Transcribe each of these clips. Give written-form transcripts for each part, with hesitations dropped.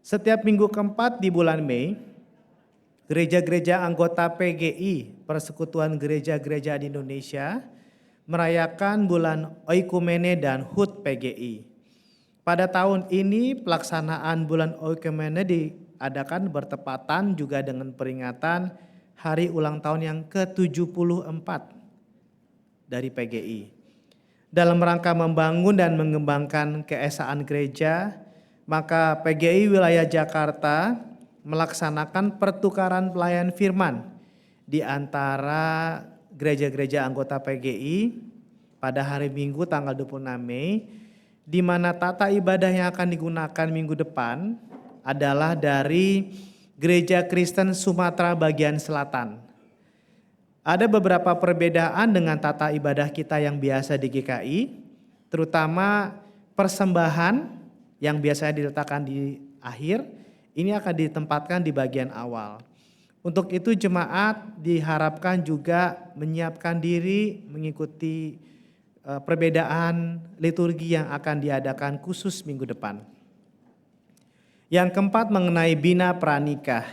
Setiap minggu keempat di bulan Mei, gereja-gereja anggota PGI, Persekutuan Gereja-Gereja di Indonesia, merayakan bulan Oikumene dan HUT PGI. Pada tahun ini pelaksanaan bulan Oikumene diadakan bertepatan juga dengan peringatan hari ulang tahun yang ke-74 dari PGI. Dalam rangka membangun dan mengembangkan keesaan gereja, maka PGI Wilayah Jakarta melaksanakan pertukaran pelayan firman di antara gereja-gereja anggota PGI pada hari Minggu tanggal 26 Mei, di mana tata ibadah yang akan digunakan minggu depan adalah dari Gereja Kristen Sumatera bagian Selatan. Ada beberapa perbedaan dengan tata ibadah kita yang biasa di GKI, terutama persembahan yang biasanya diletakkan di akhir, ini akan ditempatkan di bagian awal. Untuk itu jemaat diharapkan juga menyiapkan diri mengikuti perbedaan liturgi yang akan diadakan khusus minggu depan. Yang keempat mengenai Bina Pranikah.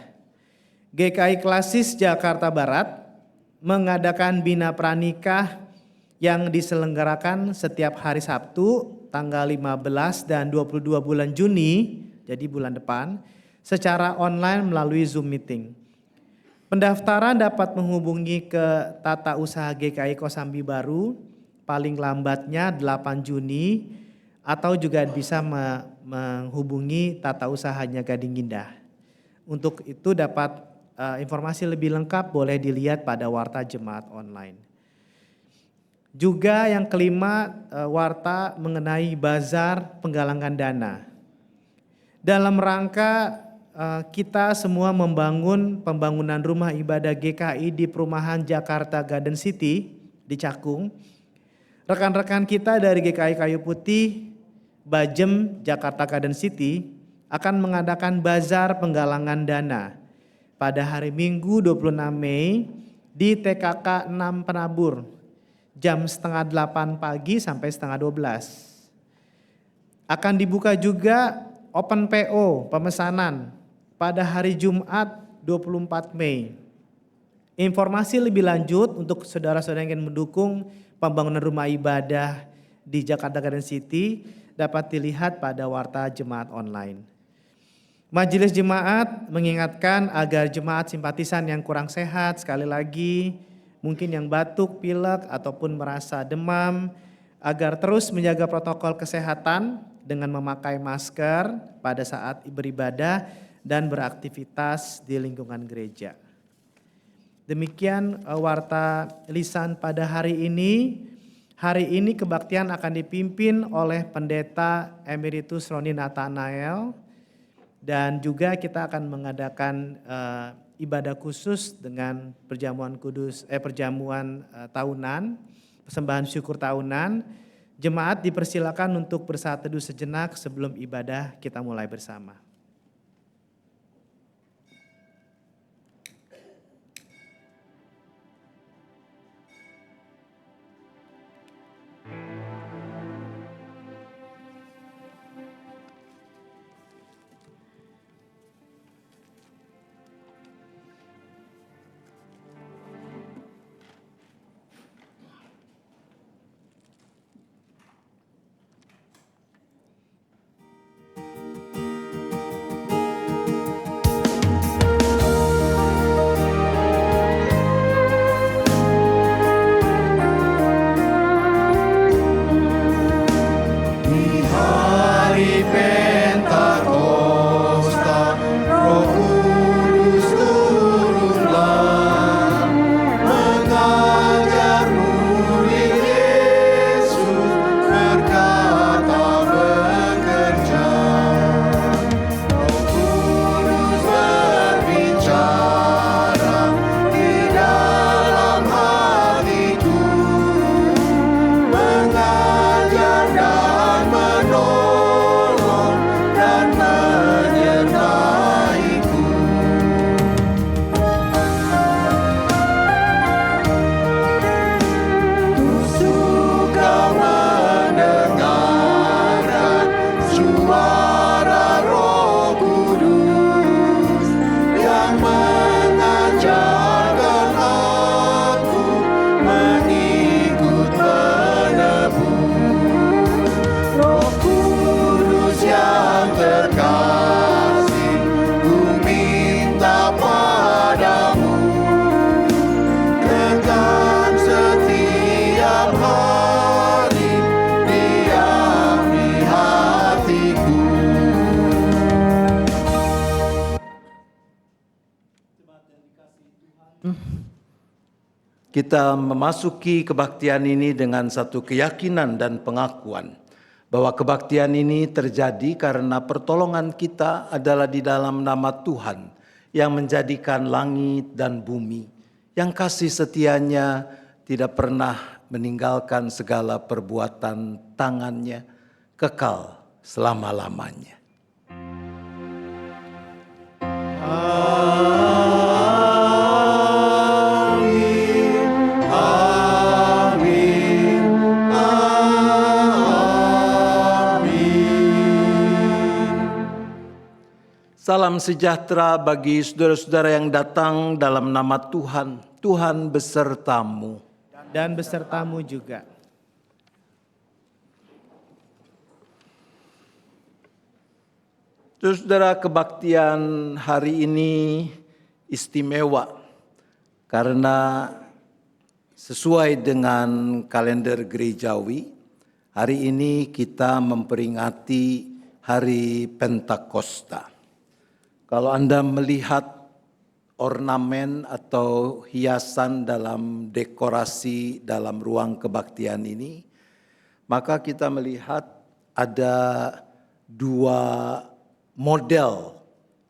GKI Klasis Jakarta Barat mengadakan Bina Pranikah yang diselenggarakan setiap hari Sabtu tanggal 15 dan 22 bulan Juni, jadi bulan depan, secara online melalui Zoom meeting. Pendaftaran dapat menghubungi ke Tata Usaha GKI Kosambi Baru paling lambatnya 8 Juni atau juga bisa menghubungi Tata Usahanya Gading Indah. Untuk itu dapat informasi lebih lengkap boleh dilihat pada Warta Jemaat Online. Juga yang kelima, warta mengenai bazar penggalangan dana. Dalam rangka kita semua membangun pembangunan rumah ibadah GKI di perumahan Jakarta Garden City di Cakung, rekan-rekan kita dari GKI Kayu Putih, Bajem, Jakarta Garden City akan mengadakan bazar penggalangan dana pada hari Minggu 26 Mei di TKK 6 Penabur jam setengah 8 pagi sampai setengah 12. Akan dibuka juga open PO pemesanan pada hari Jumat 24 Mei. Informasi lebih lanjut untuk saudara-saudara yang ingin mendukung pembangunan rumah ibadah di Jakarta Garden City dapat dilihat pada Warta Jemaat Online. Majelis Jemaat mengingatkan agar jemaat simpatisan yang kurang sehat, sekali lagi mungkin yang batuk, pilek ataupun merasa demam, agar terus menjaga protokol kesehatan dengan memakai masker pada saat beribadah dan beraktivitas di lingkungan gereja. Demikian warta lisan pada hari ini. Hari ini kebaktian akan dipimpin oleh Pendeta Emeritus Roni Nathanael. Dan juga kita akan mengadakan ibadah khusus dengan perjamuan tahunan, persembahan syukur tahunan. Jemaat dipersilakan untuk bersaat teduh sejenak sebelum ibadah kita mulai bersama. kita memasuki kebaktian ini dengan satu keyakinan dan pengakuan bahwa kebaktian ini terjadi karena pertolongan kita adalah di dalam nama Tuhan yang menjadikan langit dan bumi, yang kasih setianya tidak pernah meninggalkan segala perbuatan tangannya, kekal selama-lamanya. Salam sejahtera bagi saudara-saudara yang datang dalam nama Tuhan. Tuhan besertamu. Dan besertamu juga. Saudara, kebaktian hari ini istimewa karena sesuai dengan kalender gerejawi, hari ini kita memperingati hari Pentakosta. Kalau Anda melihat ornamen atau hiasan dalam dekorasi dalam ruang kebaktian ini, maka kita melihat ada dua model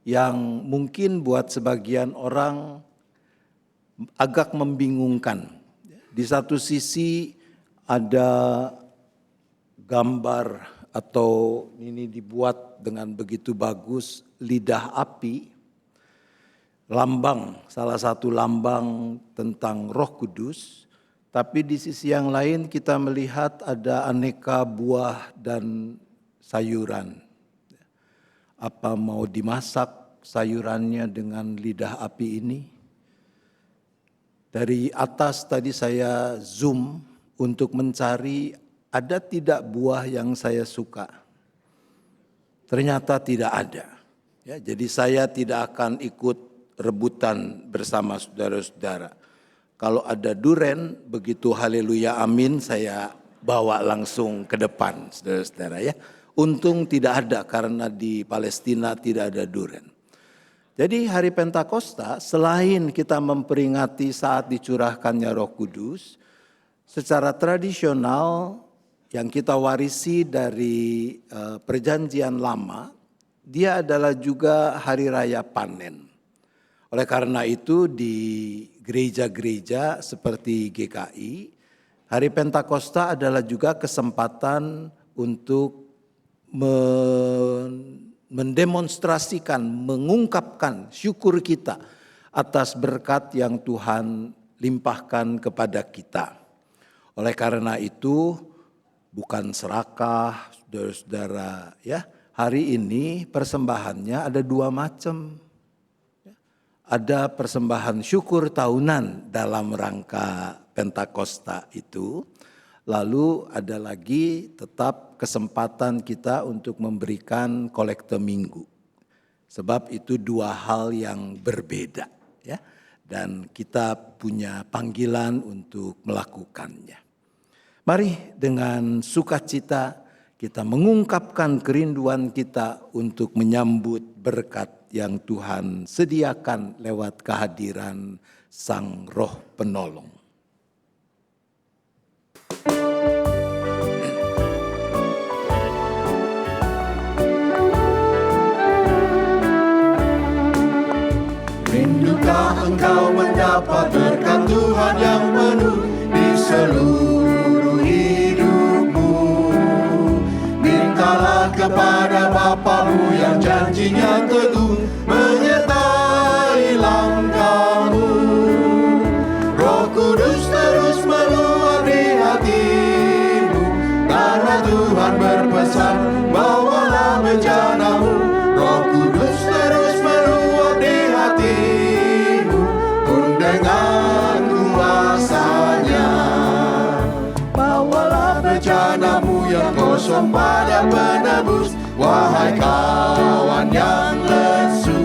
yang mungkin buat sebagian orang agak membingungkan. Di satu sisi ada gambar atau ini dibuat dengan begitu bagus, lidah api, lambang, salah satu lambang tentang Roh Kudus. Tapi di sisi yang lain kita melihat ada aneka buah dan sayuran. Apa mau dimasak sayurannya dengan lidah api ini? Dari atas tadi saya zoom untuk mencari ada tidak buah yang saya suka. Ternyata tidak ada. Ya, jadi saya tidak akan ikut rebutan bersama saudara-saudara. Kalau ada duren, begitu haleluya amin saya bawa langsung ke depan saudara-saudara ya. Untung tidak ada karena di Palestina tidak ada duren. Jadi hari Pentakosta selain kita memperingati saat dicurahkannya Roh Kudus, secara tradisional yang kita warisi dari perjanjian lama, dia adalah juga hari raya panen. Oleh karena itu di gereja-gereja seperti GKI, hari Pentakosta adalah juga kesempatan untuk mendemonstrasikan, mengungkapkan syukur kita atas berkat yang Tuhan limpahkan kepada kita. Oleh karena itu, bukan serakah, saudara-saudara ya. Hari ini persembahannya ada dua macam. Ada persembahan syukur tahunan dalam rangka Pentakosta itu. Lalu ada lagi tetap kesempatan kita untuk memberikan kolekte minggu. Sebab itu dua hal yang berbeda ya. Dan kita punya panggilan untuk melakukannya. Mari dengan sukacita kita mengungkapkan kerinduan kita untuk menyambut berkat yang Tuhan sediakan lewat kehadiran Sang Roh Penolong. Rindukah engkau mendapat berkat Tuhan yang penuh di seluruh hidupmu? Mintalah kepada Bapamu yang janjinya teguh menyertai langkahmu. Roh Kudus terus meluap di hatimu, karena Tuhan berpesan, bawalah bejanamu. Roh Kudus terus meluap di hatimu, pun dengan kuasanya. Bawalah bejanamu yang kosong pada penebus, wahai kawan yang lesu.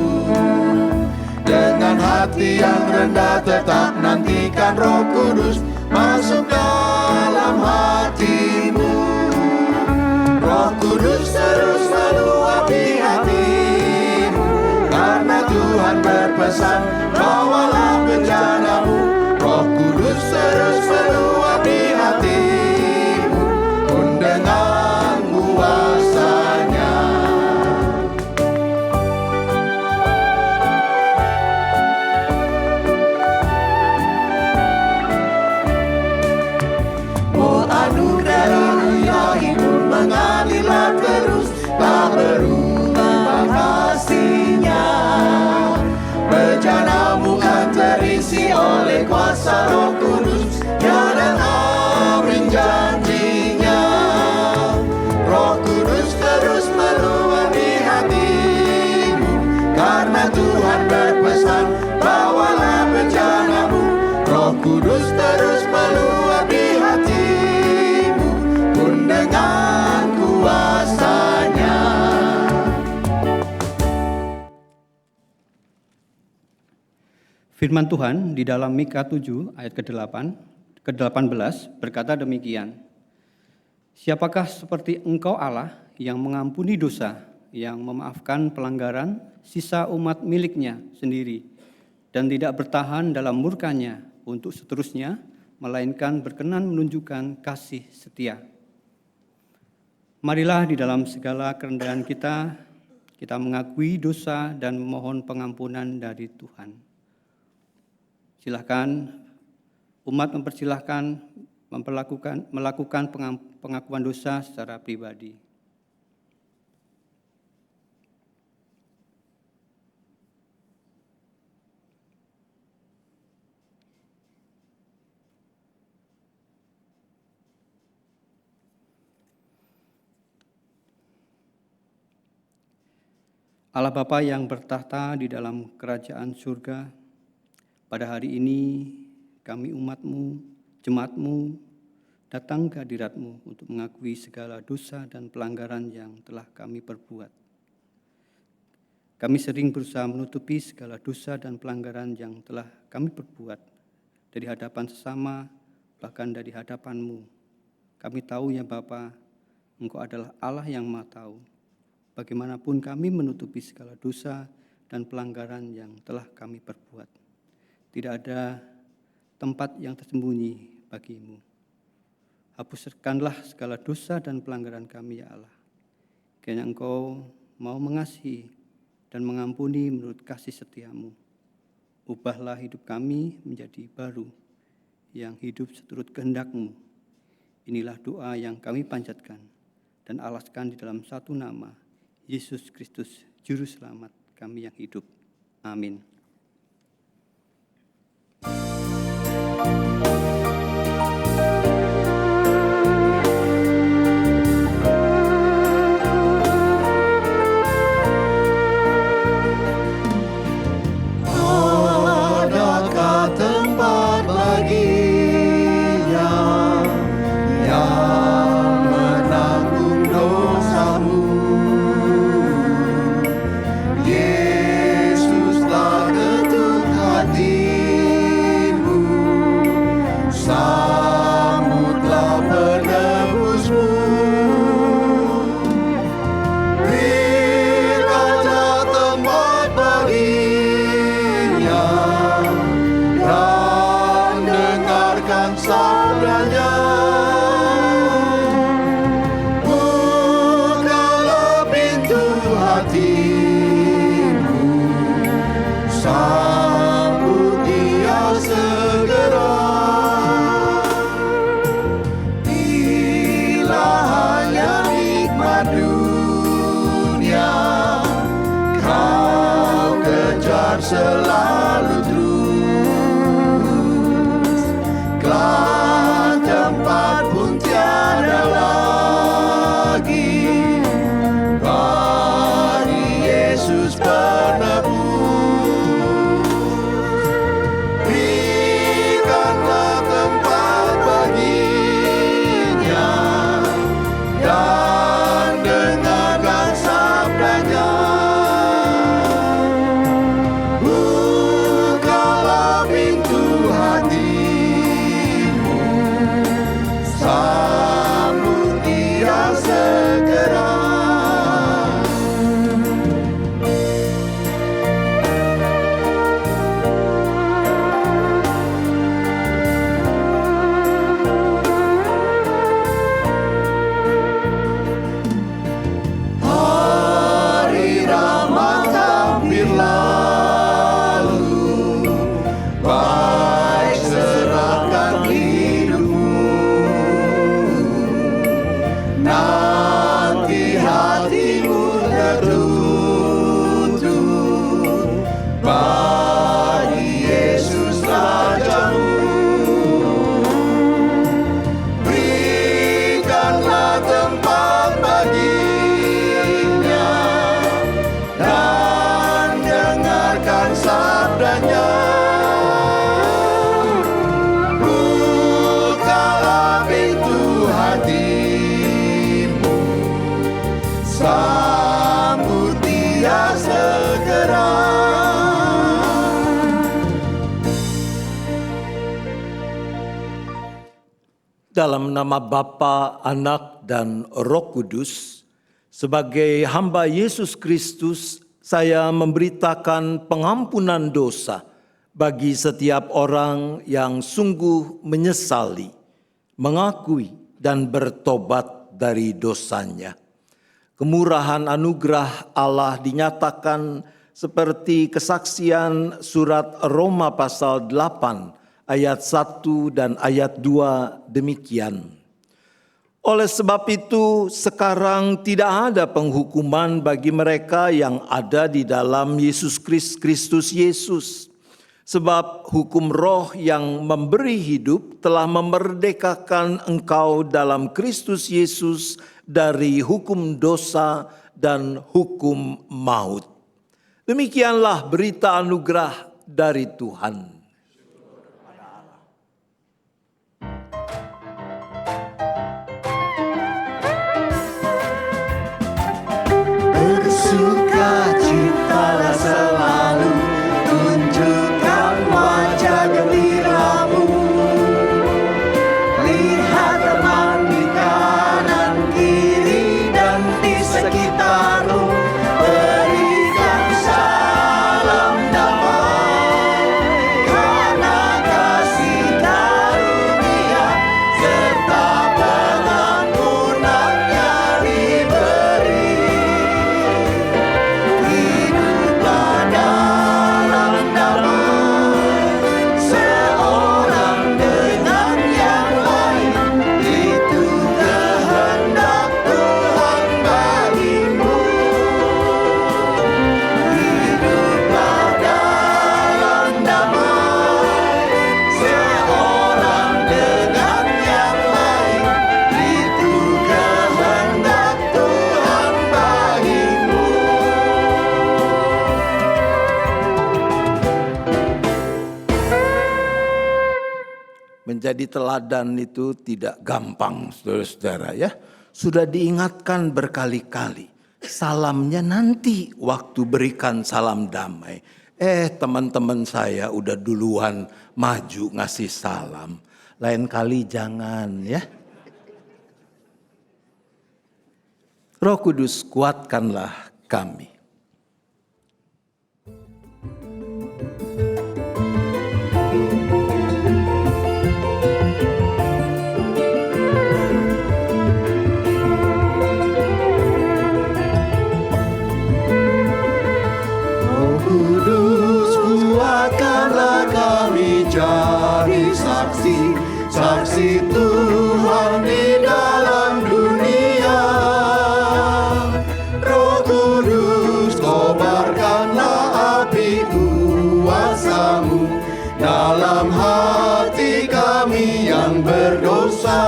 Dengan hati yang rendah tetap nantikan Roh Kudus masuk dalam hatimu. Roh Kudus terus meluap di hatimu, karena Tuhan Tuhan berpesan, bawalah bencanamu. Roh Kudus terus meluap di hatimu, pun dengan kuasanya. Oh anugerah ilahi pun mengalirlah terus, tak berubah kasihnya. Bencanamu kan terisi oleh kuasa Roh Kudus, ya dan amin janjinya. Roh Kudus terus meluap di hatimu, karena Tuhan berpesan, bawalah bencanamu. Roh Kudus terus meluap di hatimu, pun dengan kuasanya. Firman Tuhan di dalam Mika 7 ayat ke-18 berkata demikian. Siapakah seperti engkau Allah yang mengampuni dosa, yang memaafkan pelanggaran sisa umat miliknya sendiri, dan tidak bertahan dalam murkanya untuk seterusnya, melainkan berkenan menunjukkan kasih setia. Marilah di dalam segala kerendahan kita mengakui dosa dan memohon pengampunan dari Tuhan. Silakan umat melakukan pengakuan dosa secara pribadi. Allah Bapa yang bertahta di dalam kerajaan surga, pada hari ini kami umat-Mu, jemaat-Mu, datang ke hadirat-Mu untuk mengakui segala dosa dan pelanggaran yang telah kami perbuat. Kami sering berusaha menutupi segala dosa dan pelanggaran yang telah kami perbuat dari hadapan sesama, bahkan dari hadapan-Mu. Kami tahu ya Bapa, Engkau adalah Allah yang Maha Tahu. Bagaimanapun kami menutupi segala dosa dan pelanggaran yang telah kami perbuat. Tidak ada tempat yang tersembunyi bagi-Mu. Hapuskanlah segala dosa dan pelanggaran kami ya Allah. Kiranya Engkau mau mengasihi dan mengampuni menurut kasih setia-Mu. Ubahlah hidup kami menjadi baru, yang hidup seturut kehendak-Mu. Inilah doa yang kami panjatkan dan alaskan di dalam satu nama, Yesus Kristus, Juru Selamat kami yang hidup. Amin. Adakah tempat baginya yang menanggung dosamu? Yesuslah Dalam nama Bapa, Anak, dan Roh Kudus, sebagai hamba Yesus Kristus, saya memberitakan pengampunan dosa bagi setiap orang yang sungguh menyesali, mengakui, dan bertobat dari dosanya. Kemurahan anugerah Allah dinyatakan seperti kesaksian surat Roma pasal 8 ayat 1 dan ayat 2 demikian. Oleh sebab itu sekarang tidak ada penghukuman bagi mereka yang ada di dalam Yesus Kristus Yesus. Sebab hukum roh yang memberi hidup telah memerdekakan engkau dalam Kristus Yesus dari hukum dosa dan hukum maut. Demikianlah berita anugerah dari Tuhan. Bersukacitalah selalu, tunjukkan wajah gembiramu. Lihat teman di kanan kiri dan di sekitarmu, berikan salam damai. Karena kasih karunia serta pengampunannya diberi. Hiduplah dalam damai, seorang dengan yang lain, itu kehendak Tuhan bagimu. Hiduplah dalam damai, seorang dengan yang lain, itu kehendak Tuhan bagimu. Menjadi teladan itu tidak gampang, saudara-saudara ya. Sudah diingatkan berkali-kali. Salamnya nanti waktu berikan salam damai. Teman-teman saya udah duluan maju ngasih salam. Lain kali jangan ya. Roh Kudus kuatkanlah kami. Roh Kudus, kuatkanlah kami jadi saksi, saksi Tuhan di dalam dunia. Roh Kudus, kobarkanlah api kuasa-Mu dalam hati kami yang berdosa.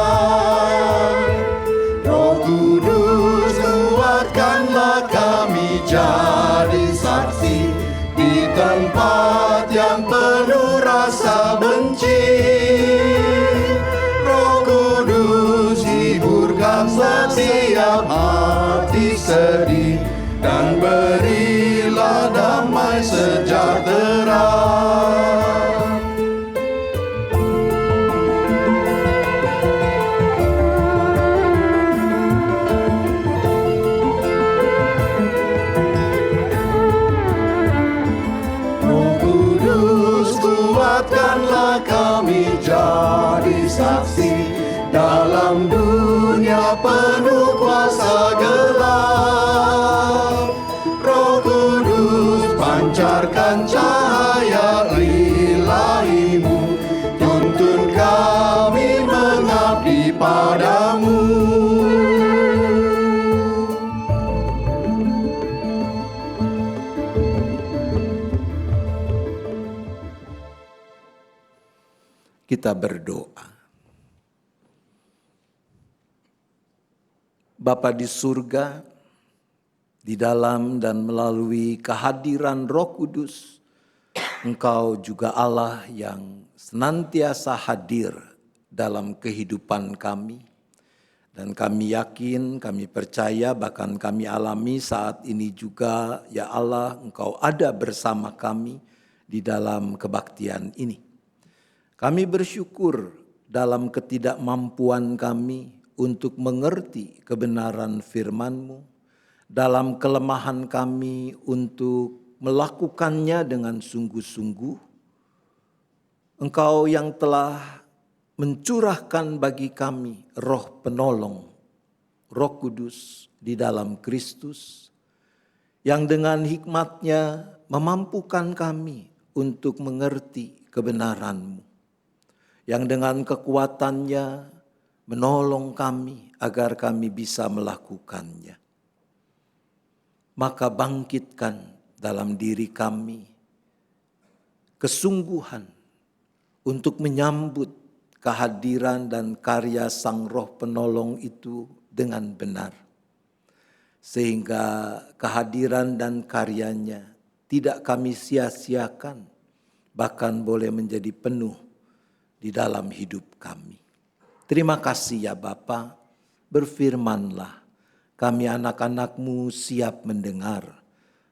Roh Kudus, kuatkanlah kami jadi saksi di tempat yang penuh rasa benci. Roh Kudus, hiburkan setiap hati sedih dan berilah damai sejahtera. Roh Kudus, kuatkanlah kami jadi saksi dalam dunia penuh kuasa gelap. Roh Kudus, pancarkan cahaya ilahi-Mu, tuntun kami mengabdi padamu. Kita berdoa. Bapa di surga, di dalam dan melalui kehadiran Roh Kudus, Engkau juga Allah yang senantiasa hadir dalam kehidupan kami. Dan kami yakin, kami percaya, bahkan kami alami saat ini juga, ya Allah, Engkau ada bersama kami di dalam kebaktian ini. Kami bersyukur dalam ketidakmampuan kami untuk mengerti kebenaran firman-Mu, dalam kelemahan kami untuk melakukannya dengan sungguh-sungguh. Engkau yang telah mencurahkan bagi kami Roh Penolong, Roh Kudus di dalam Kristus, yang dengan hikmat-Nya memampukan kami untuk mengerti kebenaran-Mu, yang dengan kekuatan-Nya menolong kami agar kami bisa melakukannya. Maka bangkitkan dalam diri kami kesungguhan untuk menyambut kehadiran dan karya Sang Roh Penolong itu dengan benar, sehingga kehadiran dan karyanya tidak kami sia-siakan, bahkan boleh menjadi penuh di dalam hidup kami. Terima kasih ya Bapa, berfirmanlah, kami anak-anak-Mu siap mendengar.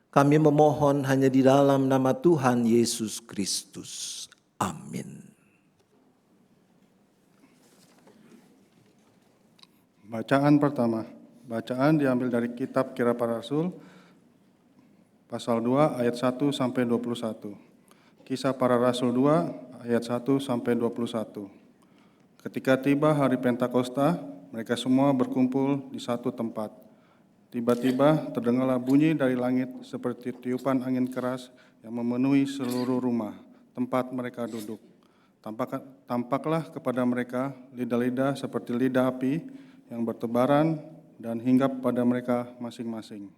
Kami memohon hanya di dalam nama Tuhan Yesus Kristus. Amin. Bacaan pertama, bacaan diambil dari kitab Kiranya Para Rasul, pasal 2 ayat 1 sampai 21. Kisah Para Rasul 2 ayat 1 sampai 21. Ketika tiba hari Pentakosta, mereka semua berkumpul di satu tempat. Tiba-tiba terdengarlah bunyi dari langit seperti tiupan angin keras yang memenuhi seluruh rumah tempat mereka duduk. Tampaklah kepada mereka lidah-lidah seperti lidah api yang bertebaran dan hinggap pada mereka masing-masing.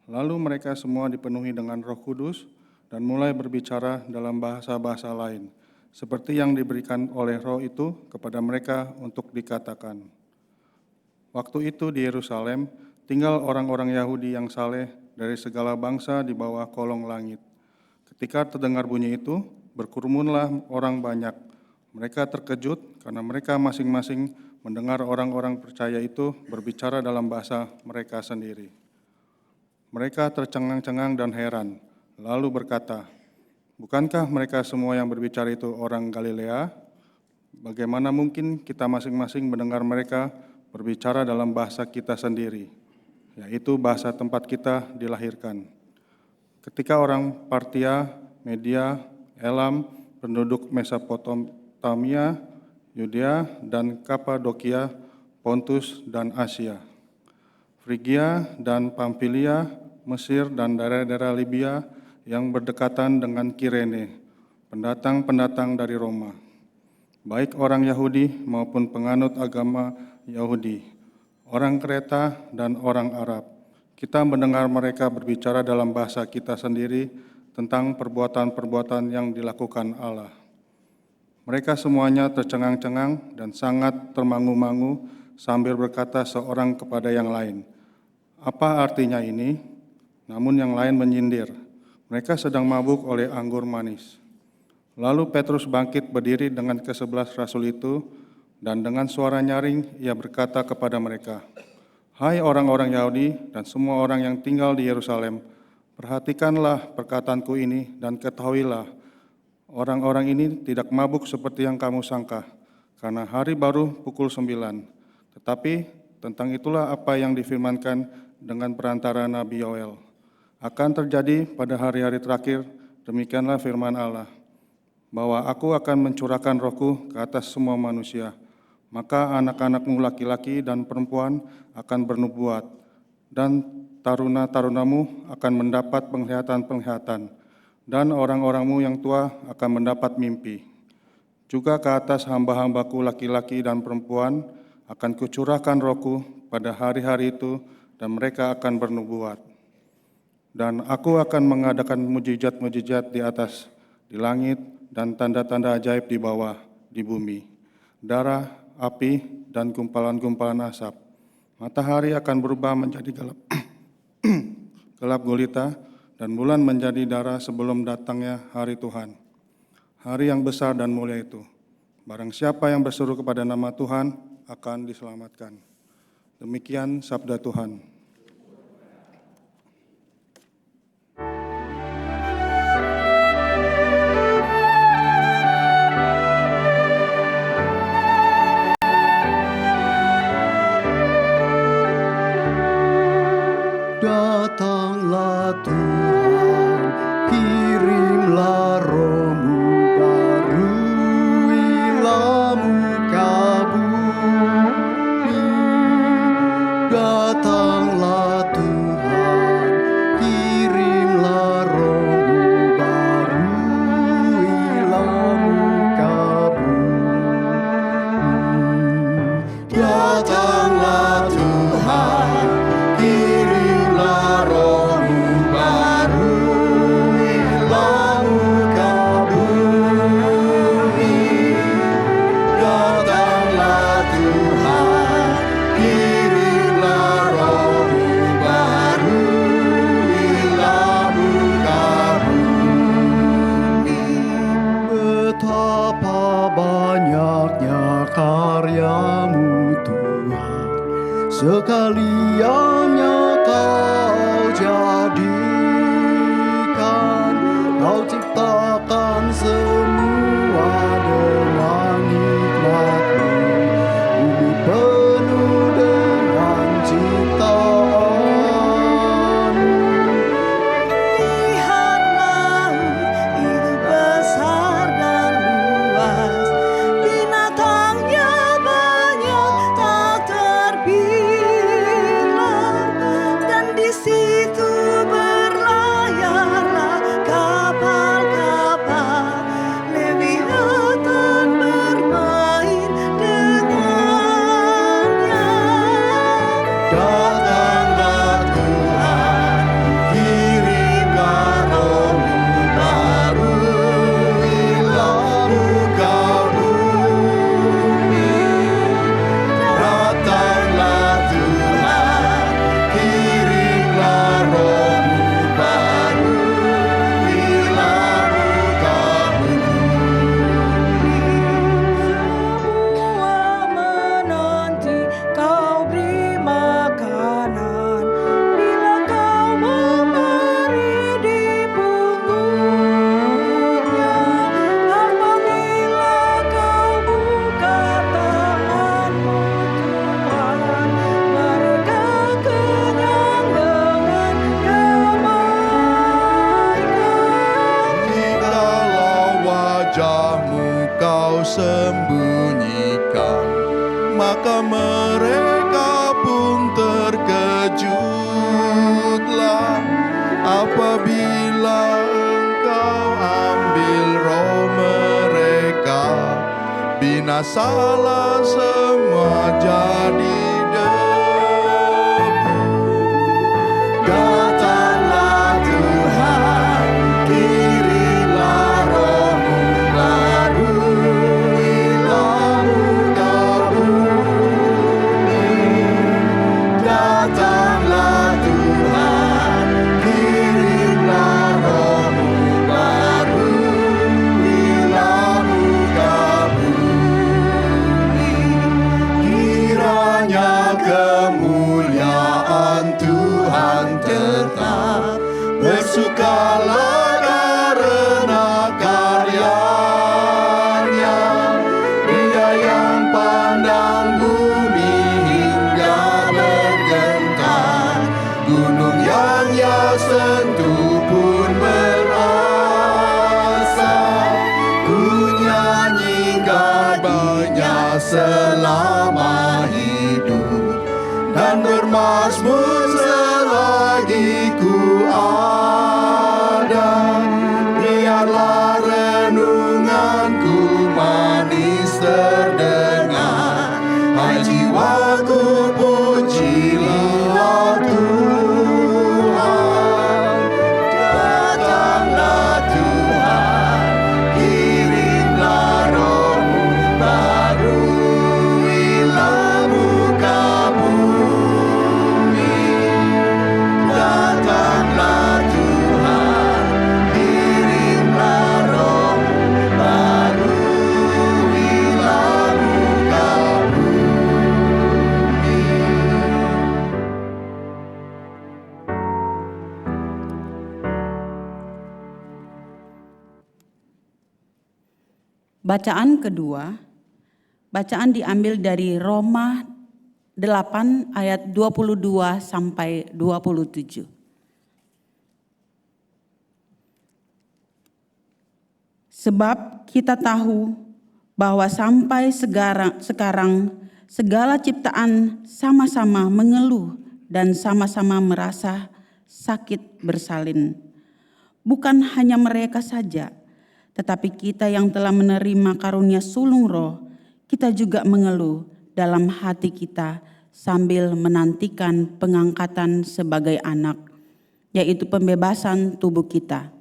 Lalu mereka semua dipenuhi dengan Roh Kudus dan mulai berbicara dalam bahasa-bahasa lain, seperti yang diberikan oleh Roh itu kepada mereka untuk dikatakan. Waktu itu di Yerusalem tinggal orang-orang Yahudi yang saleh dari segala bangsa di bawah kolong langit. Ketika terdengar bunyi itu, berkerumunlah orang banyak. Mereka terkejut karena mereka masing-masing mendengar orang-orang percaya itu berbicara dalam bahasa mereka sendiri. Mereka tercengang-cengang dan heran, lalu berkata, "Bukankah mereka semua yang berbicara itu orang Galilea? Bagaimana mungkin kita masing-masing mendengar mereka berbicara dalam bahasa kita sendiri, yaitu bahasa tempat kita dilahirkan?" Ketika orang Partia, Media, Elam, penduduk Mesopotamia, Yudea dan Kapadokia, Pontus dan Asia, Frigia dan Pamfilia, Mesir dan daerah-daerah Libya yang berdekatan dengan Kirene, pendatang-pendatang dari Roma, baik orang Yahudi maupun penganut agama Yahudi, orang Kreta dan orang Arab. Kita mendengar mereka berbicara dalam bahasa kita sendiri tentang perbuatan-perbuatan yang dilakukan Allah. Mereka semuanya tercengang-cengang dan sangat termangu-mangu sambil berkata seorang kepada yang lain, "Apa artinya ini?" Namun yang lain menyindir, mereka sedang mabuk oleh anggur manis. Lalu Petrus bangkit berdiri dengan ke-11 rasul itu, dan dengan suara nyaring ia berkata kepada mereka, "Hai orang-orang Yahudi dan semua orang yang tinggal di Yerusalem, perhatikanlah perkataanku ini dan ketahuilah, orang-orang ini tidak mabuk seperti yang kamu sangka, karena hari baru pukul 9. Tetapi tentang itulah apa yang difirmankan dengan perantara Nabi Yoel. Akan terjadi pada hari-hari terakhir, demikianlah firman Allah, bahwa aku akan mencurahkan rohku ke atas semua manusia. Maka anak-anakmu laki-laki dan perempuan akan bernubuat, dan taruna-tarunamu akan mendapat penglihatan-penglihatan, dan orang-orangmu yang tua akan mendapat mimpi. Juga ke atas hamba-hambaku laki-laki dan perempuan akan kucurahkan rohku pada hari-hari itu, dan mereka akan bernubuat. Dan aku akan mengadakan mujizat-mujizat di atas, di langit, dan tanda-tanda ajaib di bawah, di bumi, darah, api, dan gumpalan-gumpalan asap. Matahari akan berubah menjadi gelap, gelap gulita, dan bulan menjadi darah sebelum datangnya hari Tuhan, hari yang besar dan mulia itu. Barang siapa yang berseru kepada nama Tuhan akan diselamatkan. Demikian sabda Tuhan. sekaliannya kau jadikan, kau ciptakan semua dengan hikmat-Mu. Bumi penuh dengan ciptaan. Lihat laut itu besar dan luas, binatangnya banyak tak terbilang, dan di situ berlayarlah kapal-kapal, Leviathan bermain dengannya. Datanglah Tuhan, kirimlah Roh-Mu, baruilah muka bumi. Datanglah Tuhan, kirimlah Roh-Mu, baruilah muka Semua menanti kau beri makanan, bila kau memberi di punggungnya. Apabila kau buka tangan-Mu Tuhan, mereka kenyang dengan kebaikan. Jikalau wajah-Mu kau sembunyikan, maka mereka pun terkejutlah. Apabila Engkau ambil roh mereka, binasalah semua jadi debu. Datanglah Tuhan, kirimlah Roh-Mu, baruilah muka bumi. Datanglah Tuhan, kirimlah Roh-Mu, baruilah muka bumi. Kiranya kemuliaan Tuhan tetap, bersukalah karena karyanya. Dia yang pandang bumi hingga bergetar, gunung yang Ia sentuh pun berasap. Ku nyanyikan baginya selama hidup, dan bermazmur selagi ku ada. Biarlah renunganku manis terdengar, hai jiwaku pujilah Tuhan. Datanglah Tuhan, kirimlah Roh-Mu, baruilah muka bumi. Datanglah Tuhan, kirimlah Roh-Mu, baruilah muka bumi. Bacaan kedua, bacaan diambil dari Roma 8 ayat 22 sampai 27. Sebab kita tahu bahwa sampai sekarang segala ciptaan sama-sama mengeluh dan sama-sama merasa sakit bersalin. Bukan hanya mereka saja, tetapi kita yang telah menerima karunia sulung roh, kita juga mengeluh dalam hati kita sambil menantikan pengangkatan sebagai anak, yaitu pembebasan tubuh kita.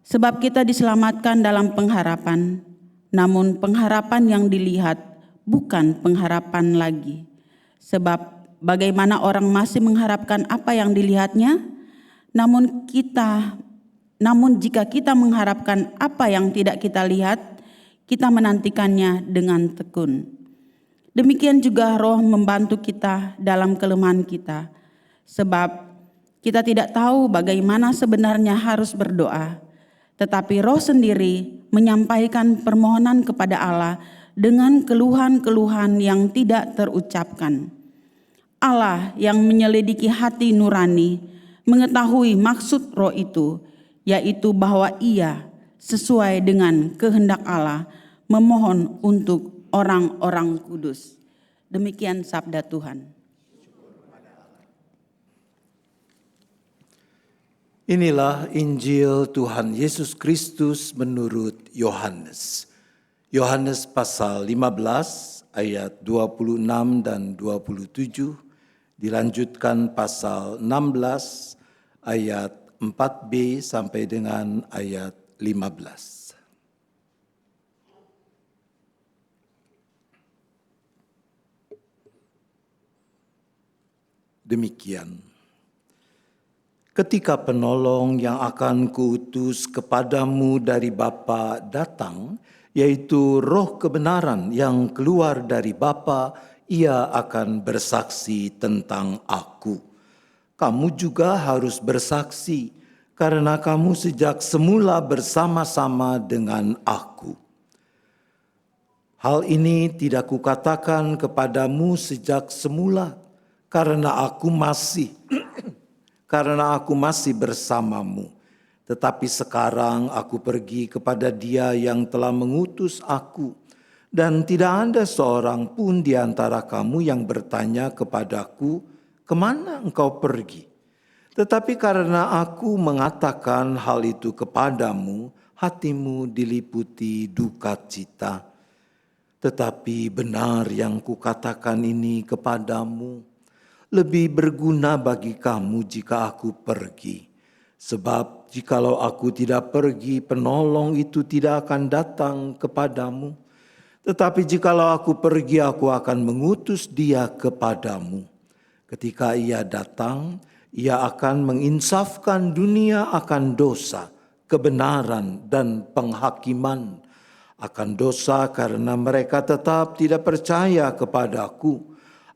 Sebab kita diselamatkan dalam pengharapan, namun pengharapan yang dilihat bukan pengharapan lagi. Sebab bagaimana orang masih mengharapkan apa yang dilihatnya, namun jika kita mengharapkan apa yang tidak kita lihat, kita menantikannya dengan tekun. Demikian juga Roh membantu kita dalam kelemahan kita, sebab kita tidak tahu bagaimana sebenarnya harus berdoa, tetapi Roh sendiri menyampaikan permohonan kepada Allah dengan keluhan-keluhan yang tidak terucapkan. Allah yang menyelidiki hati nurani mengetahui maksud Roh itu, yaitu bahwa Ia sesuai dengan kehendak Allah memohon untuk orang-orang kudus. Demikian sabda Tuhan. Inilah Injil Tuhan Yesus Kristus menurut Yohanes. Yohanes pasal 15 ayat 26 dan 27, dilanjutkan pasal 16 ayat 4b sampai dengan ayat 15. Demikian, ketika penolong yang akan kuutus kepadamu dari Bapa datang, yaitu Roh kebenaran yang keluar dari Bapa, Ia akan bersaksi tentang Aku. Kamu juga harus bersaksi, karena kamu sejak semula bersama-sama dengan Aku. Hal ini tidak kukatakan kepadamu sejak semula, karena aku masih bersamamu. Tetapi sekarang aku pergi kepada Dia yang telah mengutus aku, dan tidak ada seorang pun di antara kamu yang bertanya kepadaku, kemana engkau pergi? Tetapi karena aku mengatakan hal itu kepadamu, hatimu diliputi duka cita. Tetapi benar yang kukatakan ini kepadamu, lebih berguna bagi kamu jika aku pergi. Sebab jikalau aku tidak pergi, penolong itu tidak akan datang kepadamu. Tetapi jikalau aku pergi, aku akan mengutus Dia kepadamu. Ketika Ia datang, Ia akan menginsafkan dunia akan dosa, kebenaran, dan penghakiman. Akan dosa karena mereka tetap tidak percaya kepadaku.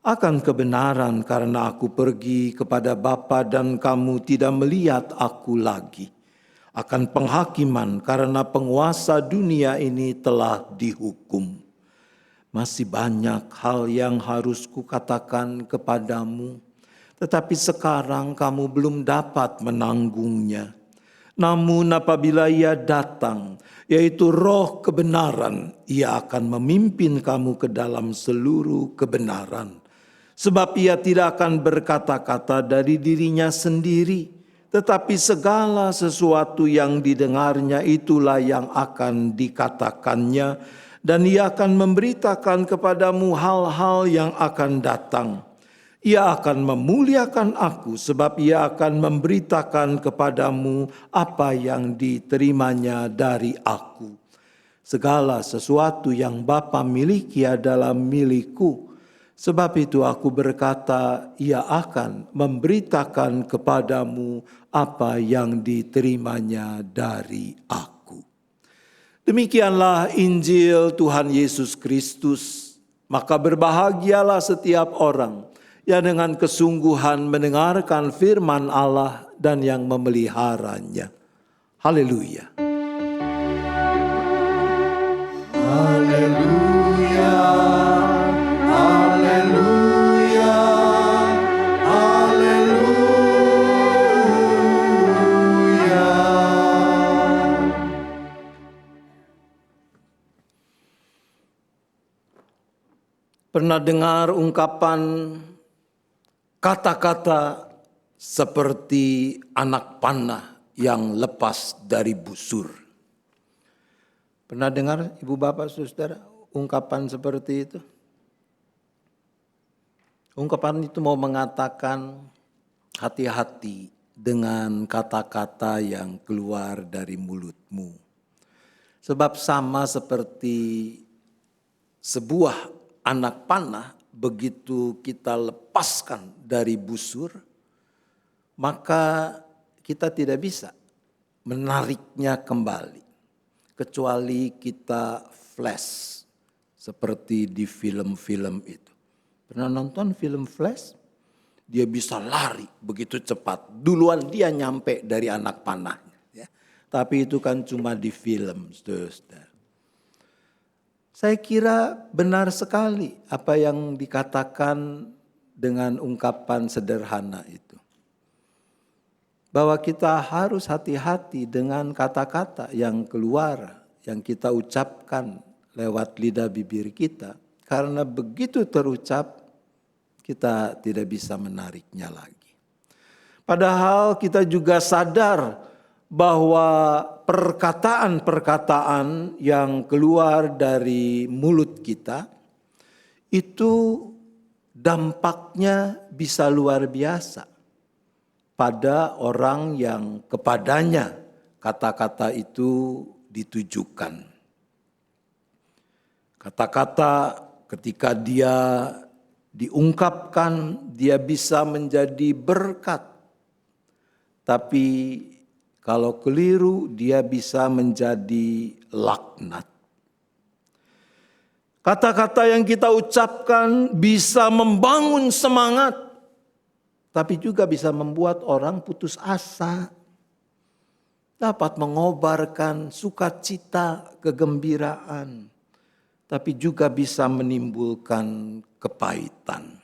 Akan kebenaran karena aku pergi kepada Bapa dan kamu tidak melihat aku lagi. Akan penghakiman karena penguasa dunia ini telah dihukum. Masih banyak hal yang harus kukatakan kepadamu, tetapi sekarang kamu belum dapat menanggungnya. Namun apabila Ia datang, yaitu Roh kebenaran, Ia akan memimpin kamu ke dalam seluruh kebenaran. Sebab Ia tidak akan berkata-kata dari dirinya sendiri, tetapi segala sesuatu yang didengarnya itulah yang akan dikatakannya, dan Ia akan memberitakan kepadamu hal-hal yang akan datang. Ia akan memuliakan aku, sebab Ia akan memberitakan kepadamu apa yang diterimanya dari aku. Segala sesuatu yang Bapa miliki adalah milikku. Sebab itu aku berkata, Ia akan memberitakan kepadamu apa yang diterimanya dari aku. Demikianlah Injil Tuhan Yesus Kristus. Maka berbahagialah setiap orang yang dengan kesungguhan mendengarkan firman Allah dan yang memeliharanya. Haleluya. Haleluya. Haleluya. Haleluya. Pernah dengar ungkapan kata-kata seperti anak panah yang lepas dari busur? Pernah dengar ibu bapak saudara ungkapan seperti itu? Ungkapan itu mau mengatakan hati-hati dengan kata-kata yang keluar dari mulutmu. Sebab sama seperti sebuah anak panah, begitu kita lepaskan dari busur, maka kita tidak bisa menariknya kembali. Kecuali kita flash, seperti di film-film itu. Pernah nonton film Flash? Dia bisa lari begitu cepat. Duluan dia nyampe dari anak panahnya. Ya. Tapi itu kan cuma di film, saudara. Saya kira benar sekali apa yang dikatakan dengan ungkapan sederhana itu. Bahwa kita harus hati-hati dengan kata-kata yang keluar, yang kita ucapkan lewat lidah bibir kita. Karena begitu terucap, kita tidak bisa menariknya lagi. Padahal kita juga sadar bahwa perkataan-perkataan yang keluar dari mulut kita itu dampaknya bisa luar biasa pada orang yang kepadanya kata-kata itu ditujukan. Kata-kata ketika dia diungkapkan, dia bisa menjadi berkat. Tapi kalau keliru, dia bisa menjadi laknat. Kata-kata yang kita ucapkan bisa membangun semangat, tapi juga bisa membuat orang putus asa. Dapat mengobarkan sukacita, kegembiraan, tapi juga bisa menimbulkan kepahitan.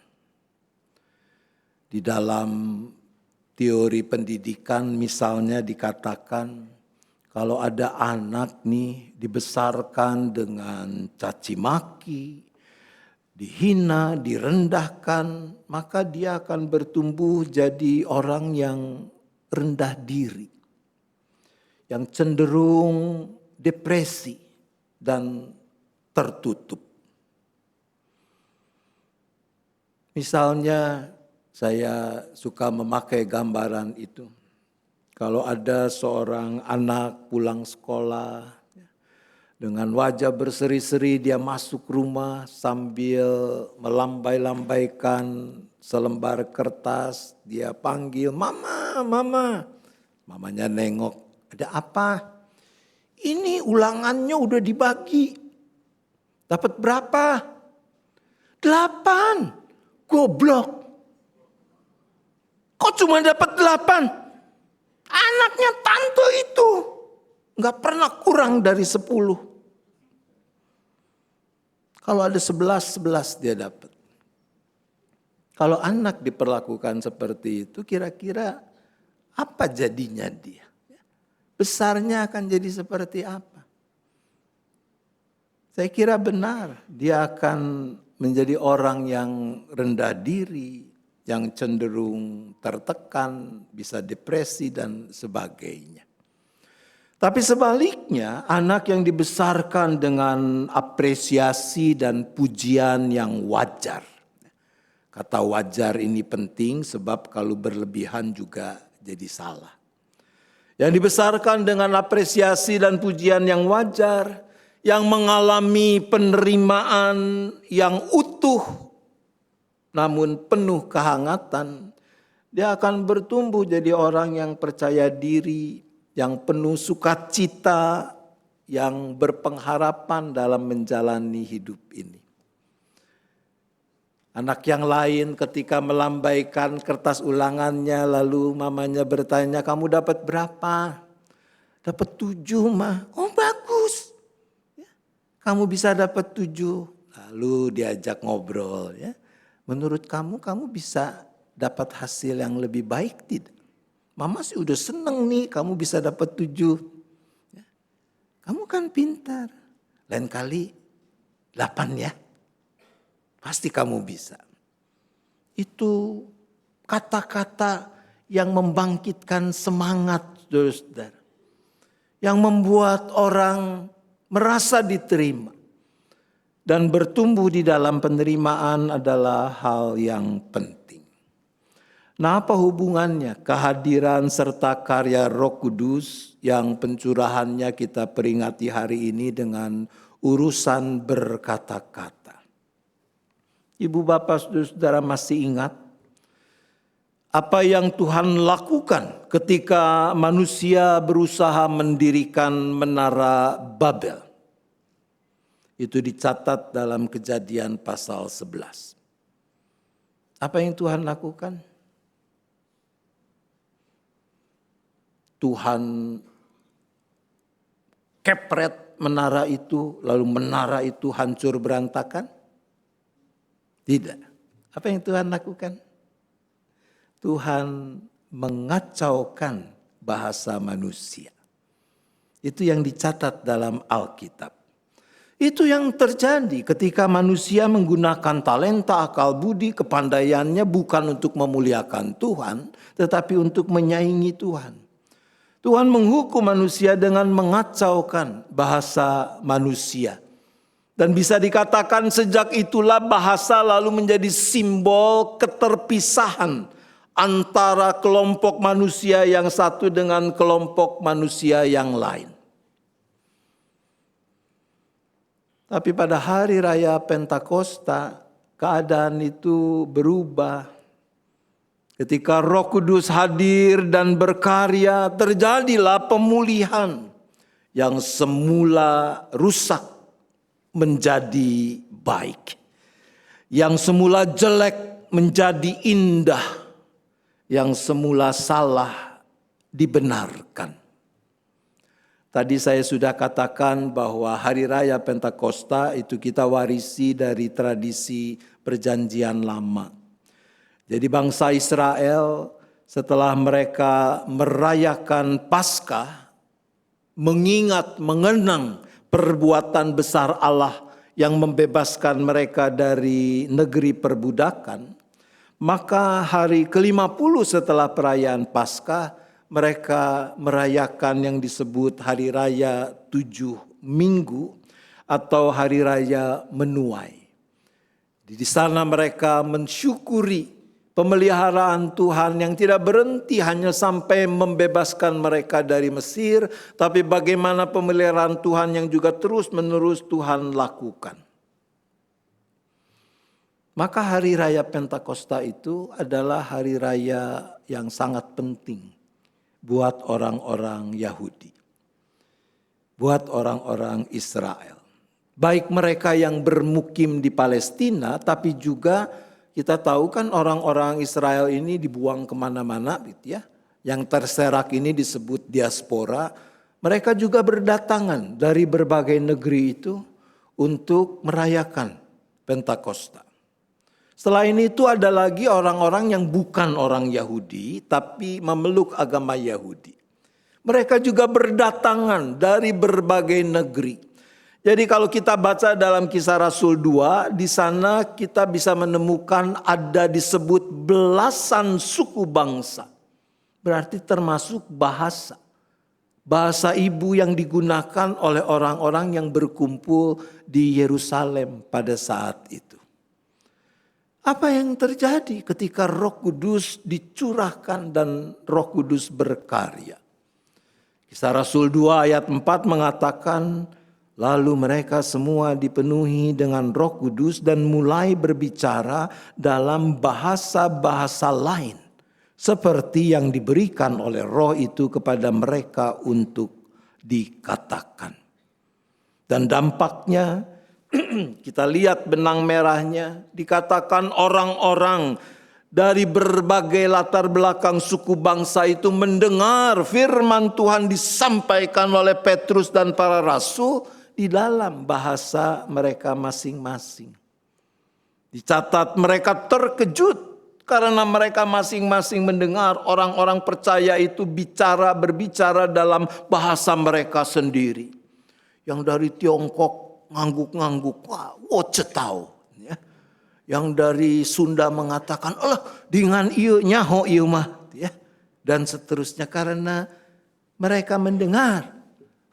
Di dalam teori pendidikan misalnya dikatakan, kalau ada anak nih dibesarkan dengan caci maki, dihina, direndahkan, maka dia akan bertumbuh jadi orang yang rendah diri, yang cenderung depresi dan tertutup. Misalnya saya suka memakai gambaran itu. Kalau ada seorang anak pulang sekolah, dengan wajah berseri-seri dia masuk rumah sambil melambai-lambaikan selembar kertas. Dia panggil, "Mama, Mama." Mamanya nengok, "Ada apa?" "Ini ulangannya udah dibagi." "Dapat berapa?" 8. "Goblok. Kok cuma dapat 8? Anaknya tante itu nggak pernah kurang dari 10. Kalau ada 11 dia dapat. Kalau anak diperlakukan seperti itu, kira-kira apa jadinya dia? Besarnya akan jadi seperti apa? Saya kira benar, dia akan menjadi orang yang rendah diri, yang cenderung tertekan, bisa depresi dan sebagainya. Tapi sebaliknya, anak yang dibesarkan dengan apresiasi dan pujian yang wajar. Kata wajar ini penting sebab kalau berlebihan juga jadi salah. Yang dibesarkan dengan apresiasi dan pujian yang wajar, yang mengalami penerimaan yang utuh namun penuh kehangatan, dia akan bertumbuh jadi orang yang percaya diri, yang penuh sukacita, yang berpengharapan dalam menjalani hidup ini. Anak yang lain ketika melambaikan kertas ulangannya, lalu mamanya bertanya, "Kamu dapat berapa?" "Dapat 7, Ma." "Oh, bagus. Kamu bisa dapat 7. Lalu diajak ngobrol, ya. "Menurut kamu bisa dapat hasil yang lebih baik tidak? Mama sih udah seneng nih kamu bisa dapat 7. Ya. Kamu kan pintar. Lain kali 8 ya. Pasti kamu bisa." Itu kata-kata yang membangkitkan semangat, saudara-saudara. Yang membuat orang merasa diterima. Dan bertumbuh di dalam penerimaan adalah hal yang penting. Nah, apa hubungannya kehadiran serta karya Roh Kudus yang pencurahannya kita peringati hari ini dengan urusan berkata-kata? Ibu bapak saudara masih ingat apa yang Tuhan lakukan ketika manusia berusaha mendirikan menara Babel? Itu dicatat dalam Kejadian pasal 11. Apa yang Tuhan lakukan? Tuhan kepret menara itu, lalu menara itu hancur berantakan? Tidak. Apa yang Tuhan lakukan? Tuhan mengacaukan bahasa manusia. Itu yang dicatat dalam Alkitab. Itu yang terjadi ketika manusia menggunakan talenta, akal budi, kepandaiannya bukan untuk memuliakan Tuhan, tetapi untuk menyaingi Tuhan. Tuhan menghukum manusia dengan mengacaukan bahasa manusia. Dan bisa dikatakan sejak itulah bahasa lalu menjadi simbol keterpisahan antara kelompok manusia yang satu dengan kelompok manusia yang lain. Tapi pada hari raya Pentakosta, keadaan itu berubah. Ketika Roh Kudus hadir dan berkarya, terjadilah pemulihan yang semula rusak menjadi baik. Yang semula jelek menjadi indah. Yang semula salah dibenarkan. Tadi saya sudah katakan bahwa hari raya Pentakosta itu kita warisi dari tradisi perjanjian lama. Jadi bangsa Israel setelah mereka merayakan Paskah, mengingat, mengenang perbuatan besar Allah yang membebaskan mereka dari negeri perbudakan, maka hari ke-50 setelah perayaan Paskah, mereka merayakan yang disebut Hari Raya 7 Minggu atau Hari Raya Menuai. Di sana mereka mensyukuri pemeliharaan Tuhan yang tidak berhenti hanya sampai membebaskan mereka dari Mesir, tapi bagaimana pemeliharaan Tuhan yang juga terus-menerus Tuhan lakukan. Maka hari raya Pentakosta itu adalah hari raya yang sangat penting buat orang-orang Yahudi, buat orang-orang Israel. Baik mereka yang bermukim di Palestina, tapi juga kita tahu kan orang-orang Israel ini dibuang kemana-mana gitu ya. Yang terserak ini disebut diaspora. Mereka juga berdatangan dari berbagai negeri itu untuk merayakan Pentakosta. Selain itu ada lagi orang-orang yang bukan orang Yahudi tapi memeluk agama Yahudi. Mereka juga berdatangan dari berbagai negeri. Jadi kalau kita baca dalam Kisah Rasul 2, di sana kita bisa menemukan ada disebut belasan suku bangsa. Berarti termasuk bahasa. Bahasa ibu yang digunakan oleh orang-orang yang berkumpul di Yerusalem pada saat itu. Apa yang terjadi ketika Roh Kudus dicurahkan dan Roh Kudus berkarya? Kisah Rasul 2 ayat 4 mengatakan, lalu mereka semua dipenuhi dengan Roh Kudus dan mulai berbicara dalam bahasa-bahasa lain, seperti yang diberikan oleh Roh itu kepada mereka untuk dikatakan. Dan dampaknya kita lihat benang merahnya, dikatakan orang-orang dari berbagai latar belakang suku bangsa itu mendengar firman Tuhan disampaikan oleh Petrus dan para rasul di dalam bahasa mereka masing-masing. Dicatat mereka terkejut karena mereka masing-masing mendengar orang-orang percaya itu berbicara dalam bahasa mereka sendiri. Yang dari Tiongkok ngangguk-ngangguk, wah, wocetau. Ya. Yang dari Sunda mengatakan, dengan ieu nyaho ieu mah. Ya. Dan seterusnya karena mereka mendengar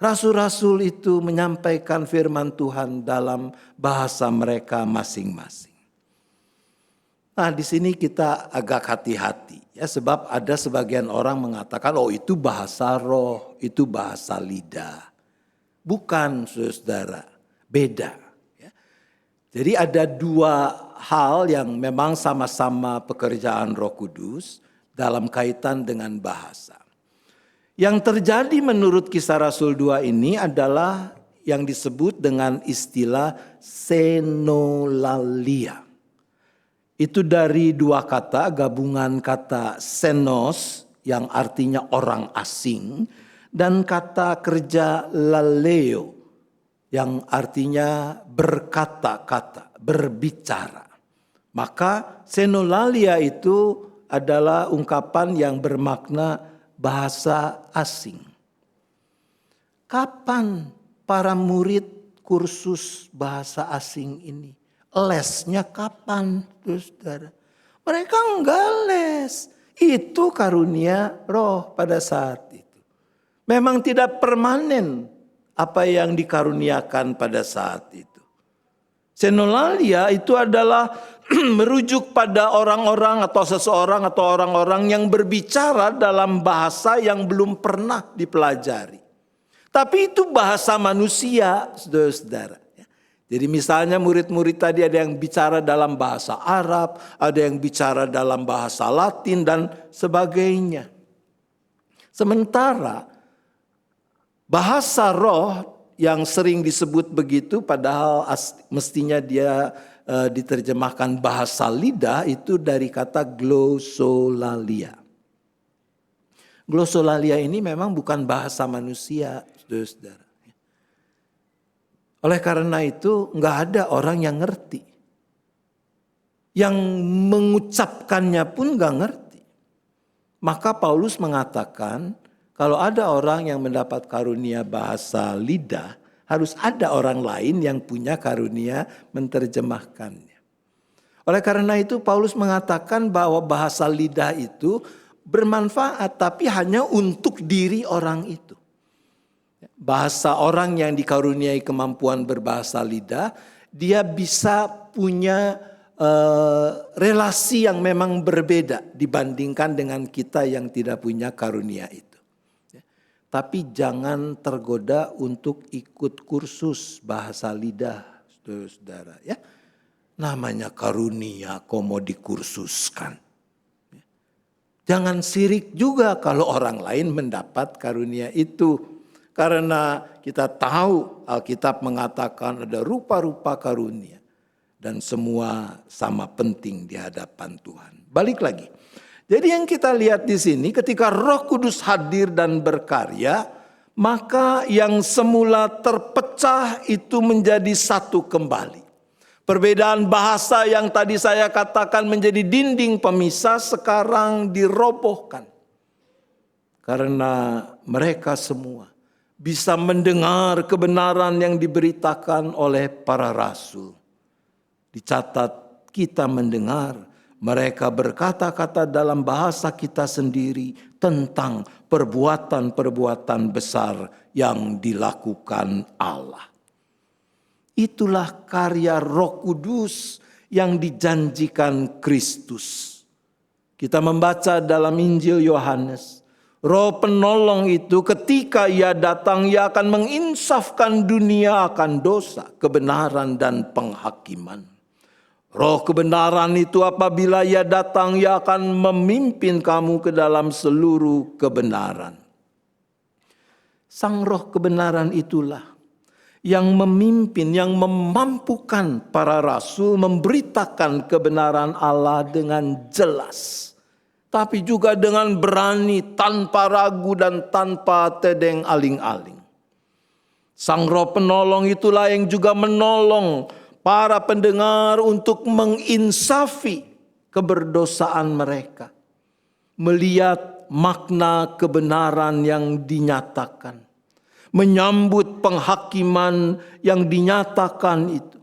rasul-rasul itu menyampaikan firman Tuhan dalam bahasa mereka masing-masing. Nah di sini kita agak hati-hati. Ya, sebab ada sebagian orang mengatakan, itu bahasa roh, itu bahasa lidah. Bukan, saudara. Beda. Ya. Jadi ada dua hal yang memang sama-sama pekerjaan Roh Kudus dalam kaitan dengan bahasa. Yang terjadi menurut Kisah Rasul 2 ini adalah yang disebut dengan istilah xenolalia. Itu dari dua kata, gabungan kata xenos yang artinya orang asing dan kata kerja laleo yang artinya berkata-kata, berbicara. Maka xenolalia itu adalah ungkapan yang bermakna bahasa asing. Kapan para murid kursus bahasa asing ini? Lesnya kapan, saudara? Mereka enggak les. Itu karunia roh pada saat itu. Memang tidak permanen apa yang dikaruniakan pada saat itu. Xenolalia itu adalah merujuk pada orang-orang atau seseorang atau orang-orang yang berbicara dalam bahasa yang belum pernah dipelajari. Tapi itu bahasa manusia, saudara-saudara. Jadi misalnya murid-murid tadi ada yang bicara dalam bahasa Arab, ada yang bicara dalam bahasa Latin dan sebagainya. Sementara bahasa roh yang sering disebut begitu padahal mestinya dia diterjemahkan bahasa lidah itu dari kata glossolalia. Glossolalia ini memang bukan bahasa manusia, saudara-saudara. Oleh karena itu nggak ada orang yang ngerti. Yang mengucapkannya pun nggak ngerti. Maka Paulus mengatakan kalau ada orang yang mendapat karunia bahasa lidah, harus ada orang lain yang punya karunia menerjemahkannya. Oleh karena itu Paulus mengatakan bahwa bahasa lidah itu bermanfaat tapi hanya untuk diri orang itu. Bahasa orang yang dikaruniai kemampuan berbahasa lidah, dia bisa punya relasi yang memang berbeda dibandingkan dengan kita yang tidak punya karunia itu. Tapi jangan tergoda untuk ikut kursus bahasa lidah, saudara-saudara. Ya, namanya karunia kok mau dikursuskan. Jangan sirik juga kalau orang lain mendapat karunia itu. Karena kita tahu Alkitab mengatakan ada rupa-rupa karunia. Dan semua sama penting di hadapan Tuhan. Balik lagi. Jadi yang kita lihat di sini ketika Roh Kudus hadir dan berkarya. Maka yang semula terpecah itu menjadi satu kembali. Perbedaan bahasa yang tadi saya katakan menjadi dinding pemisah sekarang dirobohkan. Karena mereka semua bisa mendengar kebenaran yang diberitakan oleh para rasul. Dicatat kita mendengar mereka berkata-kata dalam bahasa kita sendiri tentang perbuatan-perbuatan besar yang dilakukan Allah. Itulah karya Roh Kudus yang dijanjikan Kristus. Kita membaca dalam Injil Yohanes. Roh penolong itu ketika ia datang, ia akan menginsafkan dunia akan dosa, kebenaran dan penghakiman. Roh kebenaran itu apabila ia datang, ia akan memimpin kamu ke dalam seluruh kebenaran. Sang Roh kebenaran itulah yang memimpin, yang memampukan para rasul memberitakan kebenaran Allah dengan jelas. Tapi juga dengan berani, tanpa ragu dan tanpa tedeng aling-aling. Sang Roh penolong itulah yang juga menolong para pendengar untuk menginsafi keberdosaan mereka. Melihat makna kebenaran yang dinyatakan. Menyambut penghakiman yang dinyatakan itu.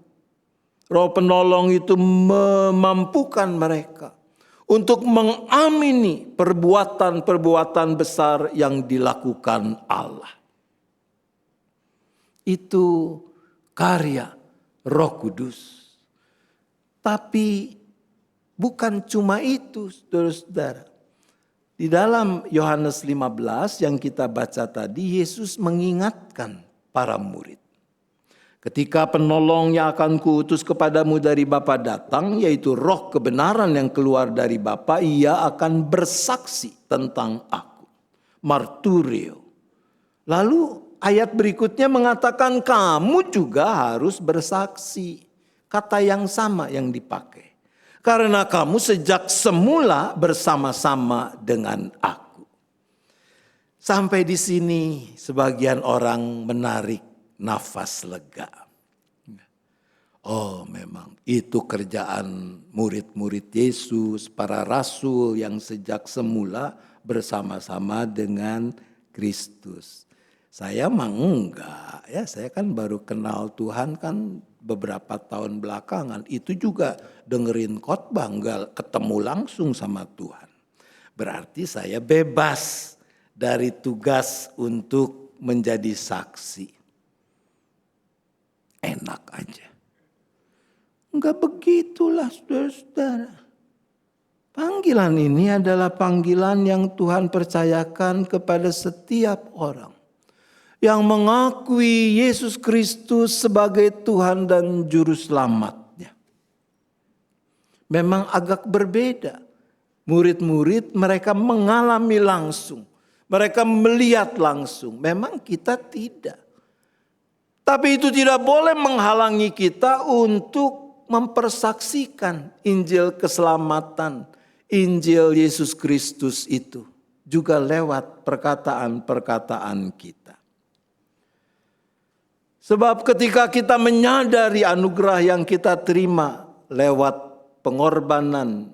Roh penolong itu memampukan mereka untuk mengamini perbuatan-perbuatan besar yang dilakukan Allah. Itu karya Roh Kudus. Tapi bukan cuma itu, saudara-saudara. Di dalam Yohanes 15 yang kita baca tadi, Yesus mengingatkan para murid. Ketika penolong yang akan kuutus kepadamu dari Bapa datang, yaitu roh kebenaran yang keluar dari Bapa, ia akan bersaksi tentang aku. Marturio. Lalu ayat berikutnya mengatakan kamu juga harus bersaksi. Kata yang sama yang dipakai. Karena kamu sejak semula bersama-sama dengan aku. Sampai di sini sebagian orang menarik nafas lega. Oh, memang itu kerjaan murid-murid Yesus, para rasul yang sejak semula bersama-sama dengan Kristus. Saya mah enggak, ya saya kan baru kenal Tuhan kan beberapa tahun belakangan. Itu juga dengerin khotbah, enggak ketemu langsung sama Tuhan. Berarti saya bebas dari tugas untuk menjadi saksi. Enak aja. Enggak begitulah saudara-saudara. Panggilan ini adalah panggilan yang Tuhan percayakan kepada setiap orang. Yang mengakui Yesus Kristus sebagai Tuhan dan Juru Selamatnya. Memang agak berbeda. Murid-murid mereka mengalami langsung. Mereka melihat langsung. Memang kita tidak. Tapi itu tidak boleh menghalangi kita untuk mempersaksikan Injil keselamatan, Injil Yesus Kristus itu juga lewat perkataan-perkataan kita. Sebab ketika kita menyadari anugerah yang kita terima lewat pengorbanan,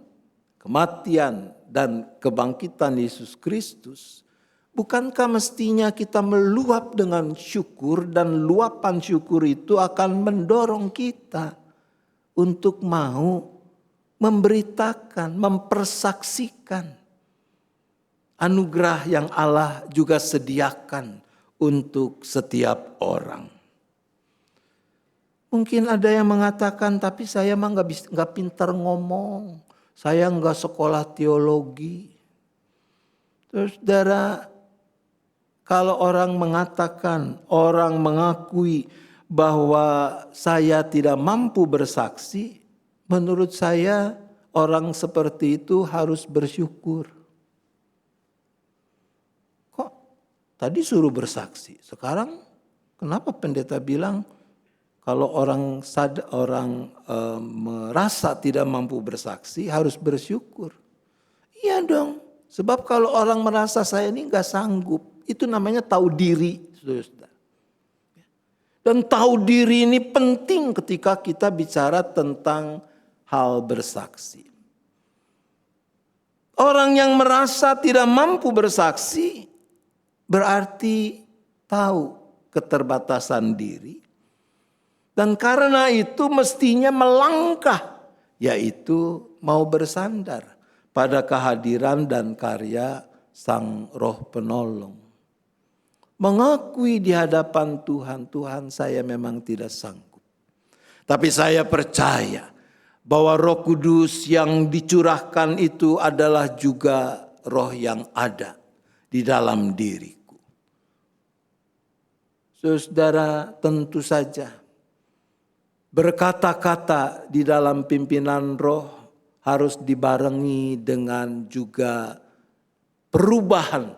kematian, dan kebangkitan Yesus Kristus, bukankah mestinya kita meluap dengan syukur dan luapan syukur itu akan mendorong kita untuk mau memberitakan, mempersaksikan anugerah yang Allah juga sediakan untuk setiap orang. Mungkin ada yang mengatakan, tapi saya mah nggak pintar ngomong, saya nggak sekolah teologi. Terus saudara, kalau orang mengatakan, orang mengakui bahwa saya tidak mampu bersaksi, menurut saya orang seperti itu harus bersyukur. Kok tadi suruh bersaksi, sekarang kenapa pendeta bilang kalau orang merasa tidak mampu bersaksi harus bersyukur? Iya dong, sebab kalau orang merasa saya ini nggak sanggup, itu namanya tahu diri, saudara. Dan tahu diri ini penting ketika kita bicara tentang hal bersaksi. Orang yang merasa tidak mampu bersaksi berarti tahu keterbatasan diri. Dan karena itu mestinya melangkah, yaitu mau bersandar pada kehadiran dan karya Sang Roh Penolong. Mengakui di hadapan Tuhan, Tuhan saya memang tidak sanggup. Tapi saya percaya bahwa Roh Kudus yang dicurahkan itu adalah juga roh yang ada di dalam diriku. Saudara, tentu saja berkata-kata di dalam pimpinan roh harus dibarengi dengan juga perubahan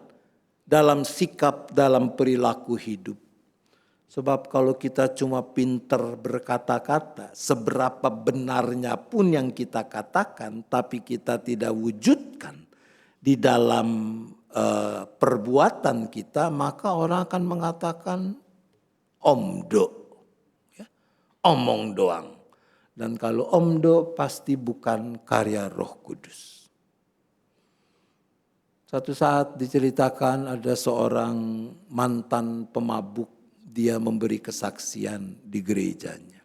dalam sikap, dalam perilaku hidup. Sebab kalau kita cuma pinter berkata-kata, seberapa benarnya pun yang kita katakan, tapi kita tidak wujudkan di dalam perbuatan kita, maka orang akan mengatakan omdo, ya, omong doang. Dan kalau omdo pasti bukan karya Roh Kudus. Satu saat diceritakan ada seorang mantan pemabuk, dia memberi kesaksian di gerejanya.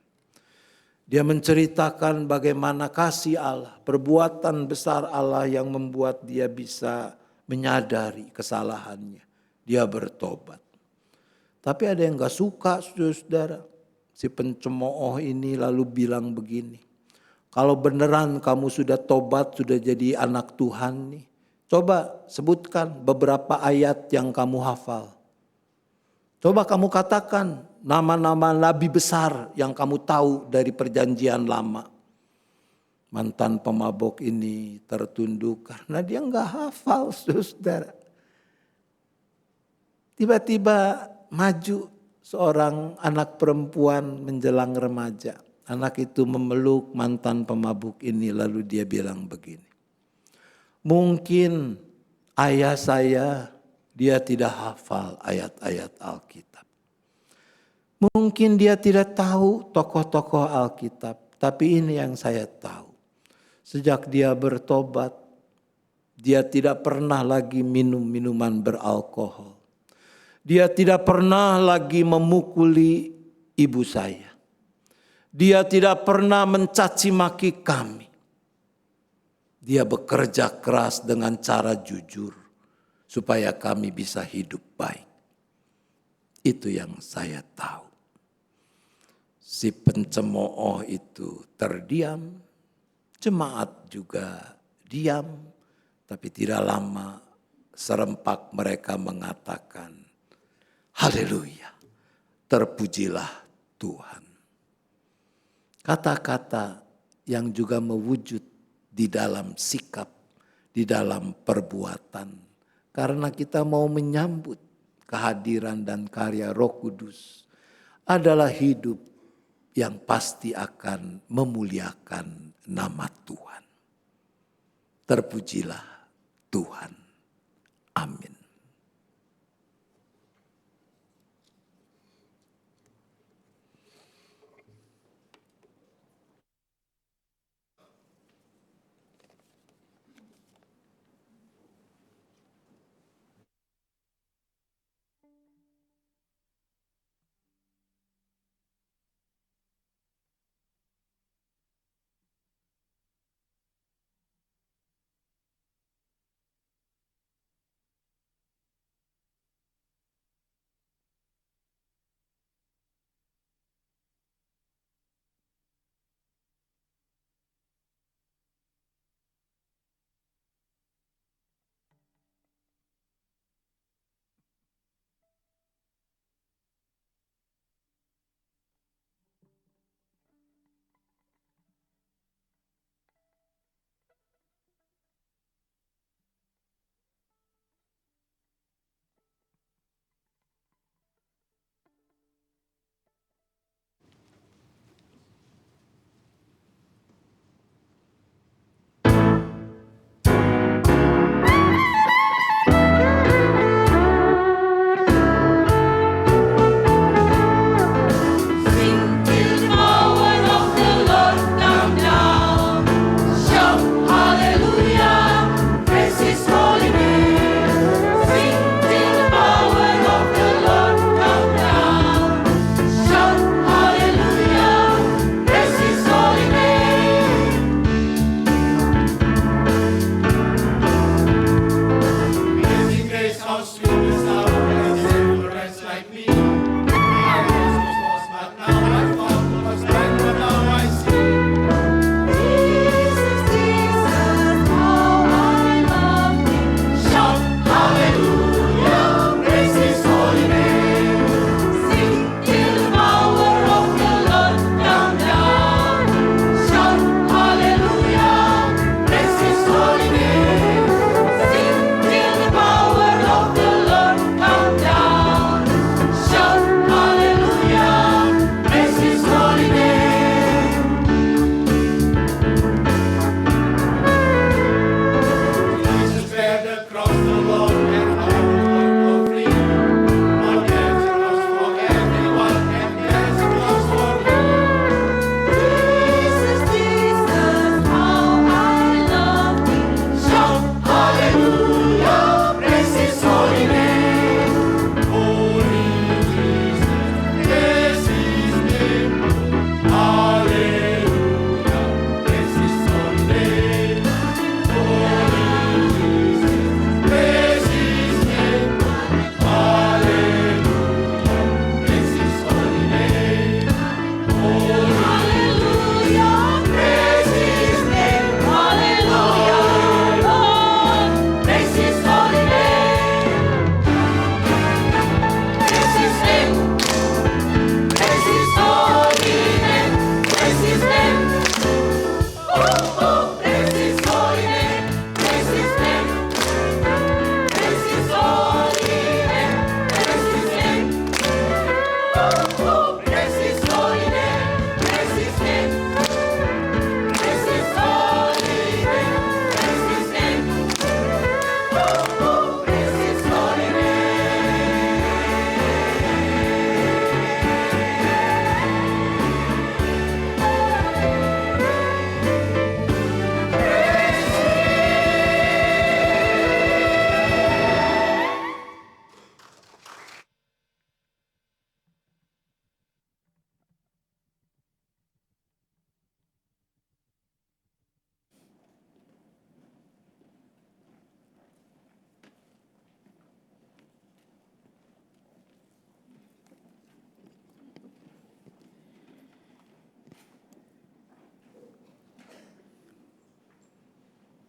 Dia menceritakan bagaimana kasih Allah, perbuatan besar Allah yang membuat dia bisa menyadari kesalahannya. Dia bertobat. Tapi ada yang gak suka, saudara. Si pencemooh ini lalu bilang begini, kalau beneran kamu sudah tobat, sudah jadi anak Tuhan nih, coba sebutkan beberapa ayat yang kamu hafal. Coba kamu katakan nama-nama nabi besar yang kamu tahu dari perjanjian lama. Mantan pemabok ini tertunduk karena dia nggak hafal, saudara. Tiba-tiba maju seorang anak perempuan menjelang remaja. Anak itu memeluk mantan pemabuk ini lalu dia bilang begini. Mungkin ayah saya dia tidak hafal ayat-ayat Alkitab. Mungkin dia tidak tahu tokoh-tokoh Alkitab. Tapi ini yang saya tahu. Sejak dia bertobat, dia tidak pernah lagi minum minuman beralkohol. Dia tidak pernah lagi memukuli ibu saya. Dia tidak pernah mencaci maki kami. Dia bekerja keras dengan cara jujur supaya kami bisa hidup baik. Itu yang saya tahu. Si pencemooh itu terdiam, jemaat juga diam, tapi tidak lama serempak mereka mengatakan, haleluya, terpujilah Tuhan. Kata-kata yang juga mewujud di dalam sikap, di dalam perbuatan. Karena kita mau menyambut kehadiran dan karya Roh Kudus adalah hidup yang pasti akan memuliakan nama Tuhan. Terpujilah Tuhan. Amin.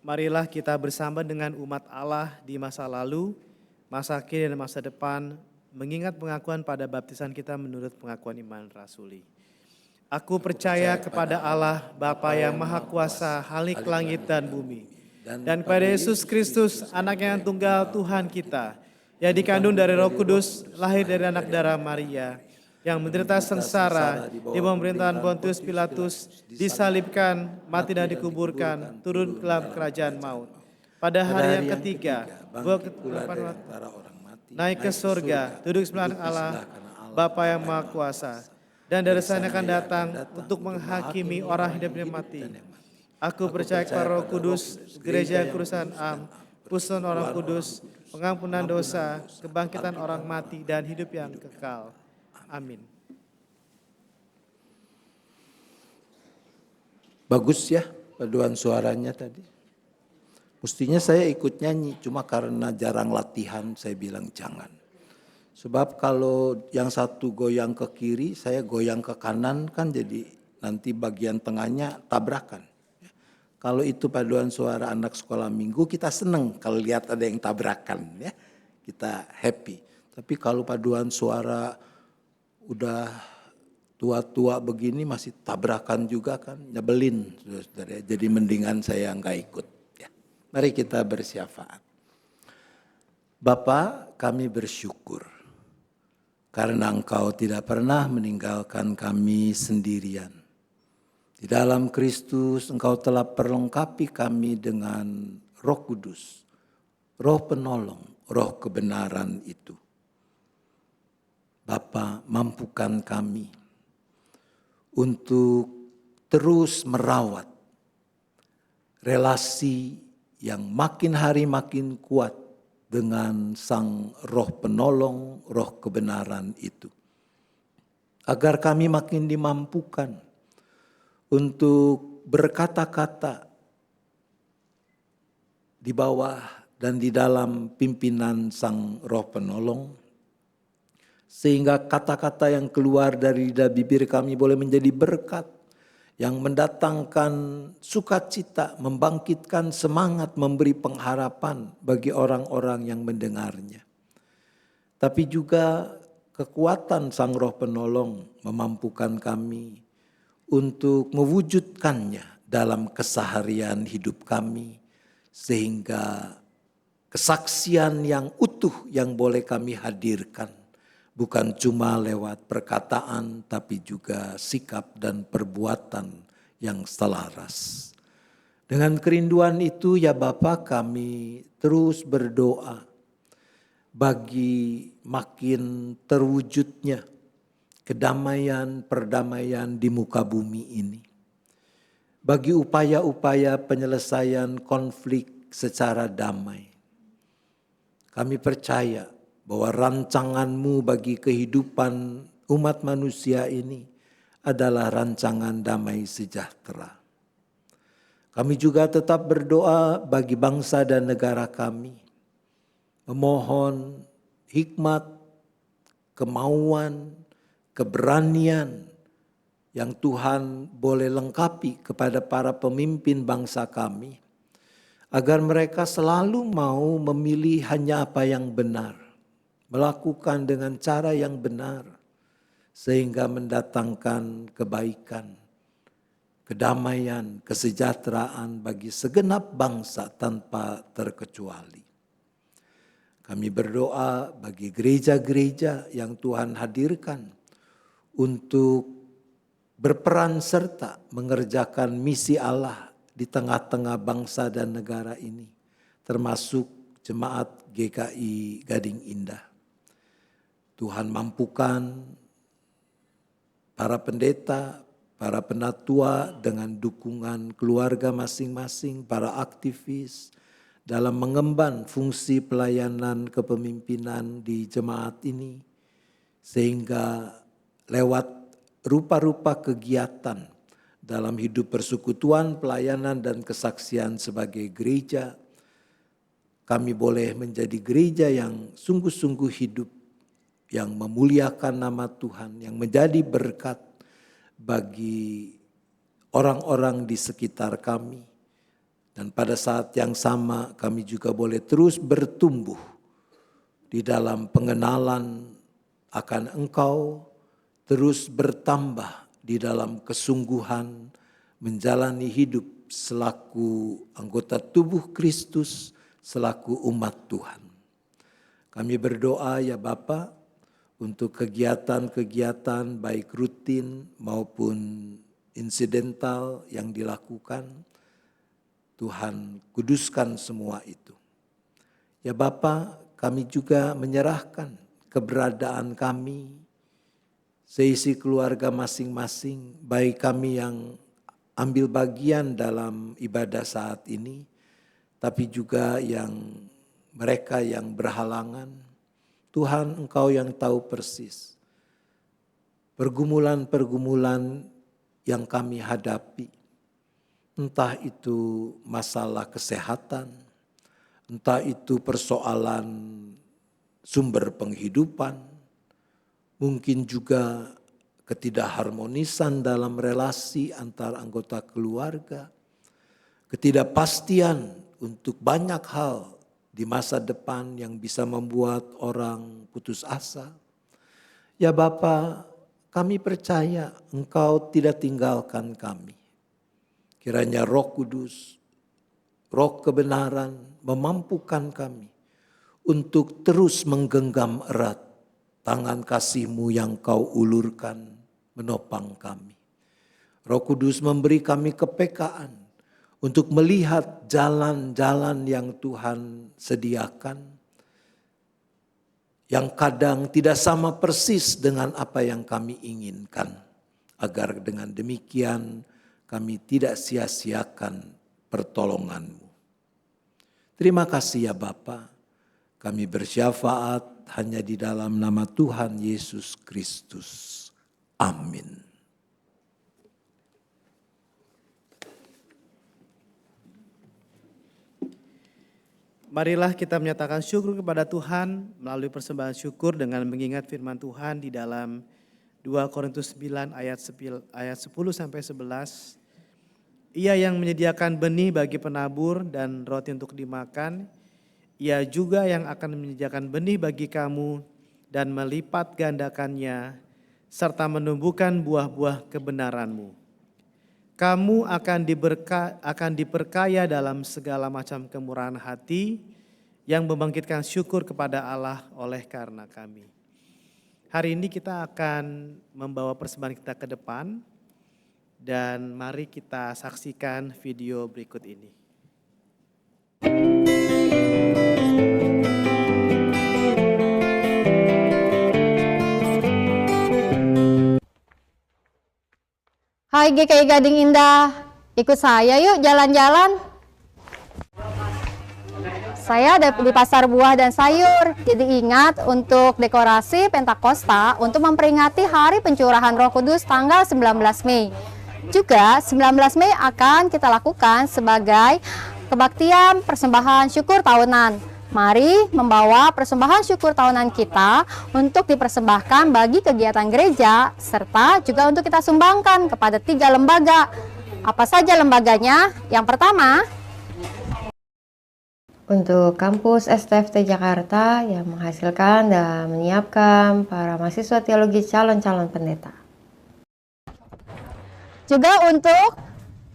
marilah kita bersama dengan umat Allah di masa lalu, masa kini dan masa depan, mengingat pengakuan pada baptisan kita menurut pengakuan iman rasuli. Aku percaya kepada Allah, Bapa yang Maha Kuasa, Khalik langit dan bumi, dan kepada Yesus Kristus, Anak yang tunggal Tuhan kita, yang dikandung dari Roh Kudus, lahir dari anak darah Maria, yang menderita sengsara di bawah pemerintahan Pontius Pilatus, disalibkan, mati dan dikuburkan, turun ke dalam kerajaan maut. Pada hari yang ketiga, naik ke surga, duduk sebelah Allah, Bapa yang Maha Kuasa, dan dari sana akan datang untuk menghakimi orang hidup dan mati. Aku percaya kepada Roh Kudus, gereja kudusan am, persekutuan orang kudus, pengampunan dosa, kebangkitan orang mati, dan hidup yang kekal. Amin. Bagus ya paduan suaranya tadi. Mestinya saya ikut nyanyi, cuma karena jarang latihan saya bilang jangan. Sebab kalau yang satu goyang ke kiri, saya goyang ke kanan kan jadi nanti bagian tengahnya tabrakan. Kalau itu paduan suara anak sekolah minggu kita seneng kalau lihat ada yang tabrakan ya. Kita happy. Tapi kalau paduan suara udah tua-tua begini masih tabrakan juga kan, nyebelin saudara. Jadi mendingan saya enggak ikut. Ya. Mari kita bersyafaat. Bapa, kami bersyukur karena Engkau tidak pernah meninggalkan kami sendirian. Di dalam Kristus Engkau telah perlengkapi kami dengan Roh Kudus, Roh penolong, Roh kebenaran itu. Bapa, mampukan kami untuk terus merawat relasi yang makin hari makin kuat dengan Sang Roh penolong, Roh kebenaran itu. Agar kami makin dimampukan untuk berkata-kata di bawah dan di dalam pimpinan Sang Roh penolong, sehingga kata-kata yang keluar dari bibir kami boleh menjadi berkat yang mendatangkan sukacita, membangkitkan semangat, memberi pengharapan bagi orang-orang yang mendengarnya. Tapi juga kekuatan Sang Roh penolong memampukan kami untuk mewujudkannya dalam keseharian hidup kami, sehingga kesaksian yang utuh yang boleh kami hadirkan bukan cuma lewat perkataan, tapi juga sikap dan perbuatan yang selaras. Dengan kerinduan itu ya Bapa, kami terus berdoa bagi makin terwujudnya kedamaian, perdamaian di muka bumi ini. Bagi upaya-upaya penyelesaian konflik secara damai. Kami percaya bahwa rancangan-Mu bagi kehidupan umat manusia ini adalah rancangan damai sejahtera. Kami juga tetap berdoa bagi bangsa dan negara kami. Memohon hikmat, kemauan, keberanian yang Tuhan boleh lengkapi kepada para pemimpin bangsa kami. Agar mereka selalu mau memilih hanya apa yang benar. Melakukan dengan cara yang benar sehingga mendatangkan kebaikan, kedamaian, kesejahteraan bagi segenap bangsa tanpa terkecuali. Kami berdoa bagi gereja-gereja yang Tuhan hadirkan untuk berperan serta mengerjakan misi Allah di tengah-tengah bangsa dan negara ini, termasuk Jemaat GKI Gading Indah. Tuhan mampukan para pendeta, para penatua dengan dukungan keluarga masing-masing, para aktivis dalam mengemban fungsi pelayanan kepemimpinan di jemaat ini. Sehingga lewat rupa-rupa kegiatan dalam hidup persekutuan, pelayanan dan kesaksian sebagai gereja, kami boleh menjadi gereja yang sungguh-sungguh hidup, yang memuliakan nama Tuhan, yang menjadi berkat bagi orang-orang di sekitar kami, Dan pada saat yang sama kami juga boleh terus bertumbuh di dalam pengenalan akan Engkau, terus bertambah di dalam kesungguhan menjalani hidup selaku anggota tubuh Kristus, selaku umat Tuhan. Kami berdoa ya Bapa untuk kegiatan-kegiatan baik rutin maupun insidental yang dilakukan. Tuhan kuduskan semua itu. Ya Bapa, kami juga menyerahkan keberadaan kami, seisi keluarga masing-masing, baik kami yang ambil bagian dalam ibadah saat ini, tapi juga yang mereka yang berhalangan. Tuhan, Engkau yang tahu persis pergumulan-pergumulan yang kami hadapi. Entah itu masalah kesehatan, entah itu persoalan sumber penghidupan, mungkin juga ketidakharmonisan dalam relasi antar anggota keluarga, ketidakpastian untuk banyak hal di masa depan yang bisa membuat orang putus asa. Ya Bapa, kami percaya Engkau tidak tinggalkan kami. Kiranya Roh Kudus, Roh kebenaran memampukan kami untuk terus menggenggam erat tangan kasih-Mu yang Kau ulurkan menopang kami. Roh Kudus memberi kami kepekaan untuk melihat jalan-jalan yang Tuhan sediakan, yang kadang tidak sama persis dengan apa yang kami inginkan, agar dengan demikian kami tidak sia-siakan pertolongan-Mu. Terima kasih ya Bapa, kami bersyafaat hanya di dalam nama Tuhan Yesus Kristus. Amin. Marilah kita menyatakan syukur kepada Tuhan melalui persembahan syukur dengan mengingat firman Tuhan di dalam 2 Korintus 9 ayat 10 sampai 11. Ia yang menyediakan benih bagi penabur dan roti untuk dimakan, Ia juga yang akan menyediakan benih bagi kamu dan melipat gandakannya serta menumbuhkan buah-buah kebenaranmu. Kamu akan diperkaya dalam segala macam kemurahan hati yang membangkitkan syukur kepada Allah oleh karena kami. Hari ini kita akan membawa persembahan kita ke depan dan mari kita saksikan video berikut ini. Hai GKI Gading Indah, ikut saya yuk jalan-jalan. Saya ada di pasar buah dan sayur, jadi ingat untuk dekorasi Pentakosta untuk memperingati Hari Pencurahan Roh Kudus tanggal 19 Mei. Juga 19 Mei akan kita lakukan sebagai kebaktian persembahan syukur tahunan. Mari membawa persembahan syukur tahunan kita untuk dipersembahkan bagi kegiatan gereja, serta juga untuk kita sumbangkan kepada 3 lembaga. Apa saja lembaganya? Yang pertama, untuk kampus STFT Jakarta yang menghasilkan dan menyiapkan para mahasiswa teologi calon-calon pendeta. Juga untuk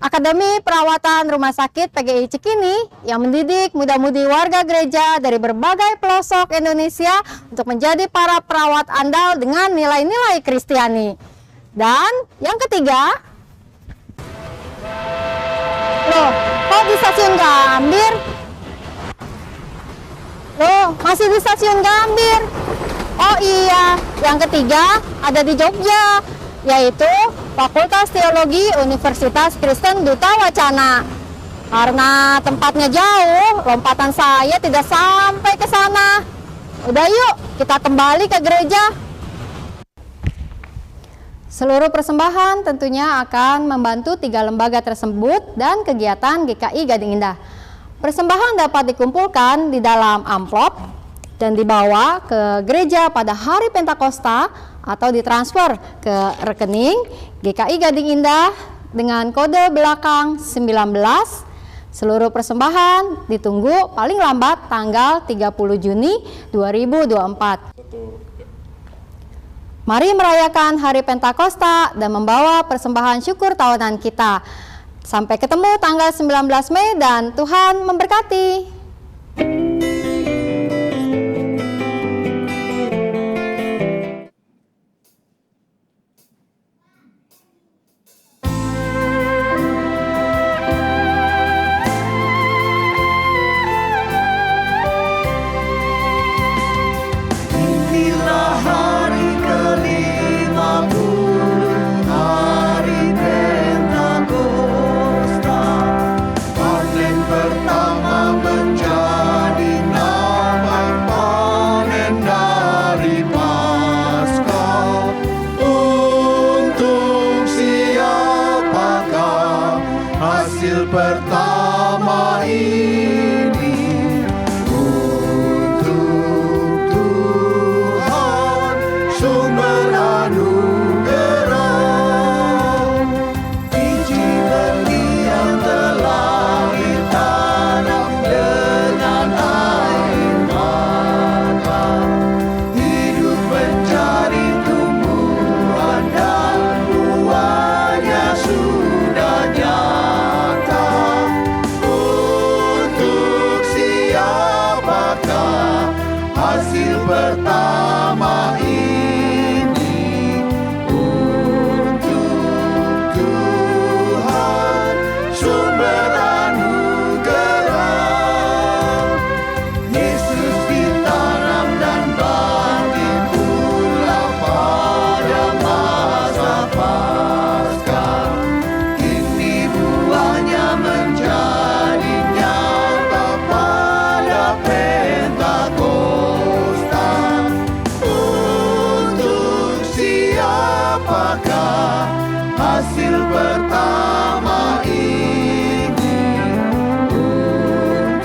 Akademi Perawatan Rumah Sakit PGI Cikini yang mendidik muda-mudi warga gereja dari berbagai pelosok Indonesia untuk menjadi para perawat andal dengan nilai-nilai Kristiani. Dan yang ketiga, loh, kok di stasiun Gambir? Loh, masih di stasiun Gambir. Oh iya, yang ketiga ada di Jogja, yaitu Fakultas Teologi Universitas Kristen Duta Wacana. Karena tempatnya jauh, lompatan saya tidak sampai ke sana. Udah yuk, kita kembali ke gereja. Seluruh persembahan tentunya akan membantu 3 lembaga tersebut dan kegiatan GKI Gading Indah. Persembahan dapat dikumpulkan di dalam amplop dan dibawa ke gereja pada hari Pentakosta atau ditransfer ke rekening GKI Gading Indah dengan kode belakang 19 Seluruh persembahan ditunggu paling lambat tanggal 30 Juni 2024. Mari merayakan Hari Pentakosta dan membawa persembahan syukur tahunan kita. Sampai ketemu tanggal 19 Mei dan Tuhan memberkati. Inilah hari ke-50, hari Pentakosta. Panen pertama menjadi namai panen dari Paskah. Untuk siapakah hasil pertama ini? Untuk Tuhan sumber anugerah. Biji benih yang telah ditanam dengan air mata, hidup menjadi tumbuhan dan buahnya sudah nyata. Untuk siapakah hasil pertama ini? Untuk Tuhan sumber anugerah. Yesus ditanam dan bangkit pula pada masa Paskah. Kini buahnya menjadi nyata pada Pentakosta. Untuk siapakah hasil pertama ini?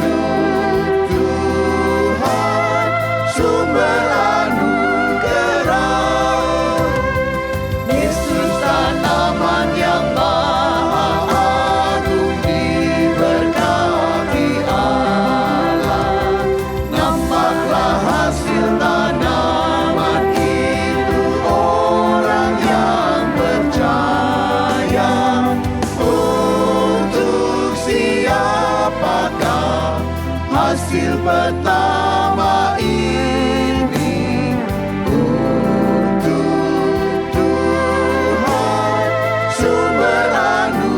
Untuk Tuhan sumber anugerah. Yesus tanaman yang maha agung diberkati Allah. Nampaklah hasil tanaman itu orang yang percaya. Untuk siapakah hasil pertama ini? Untuk Tuhan sumber anugerah.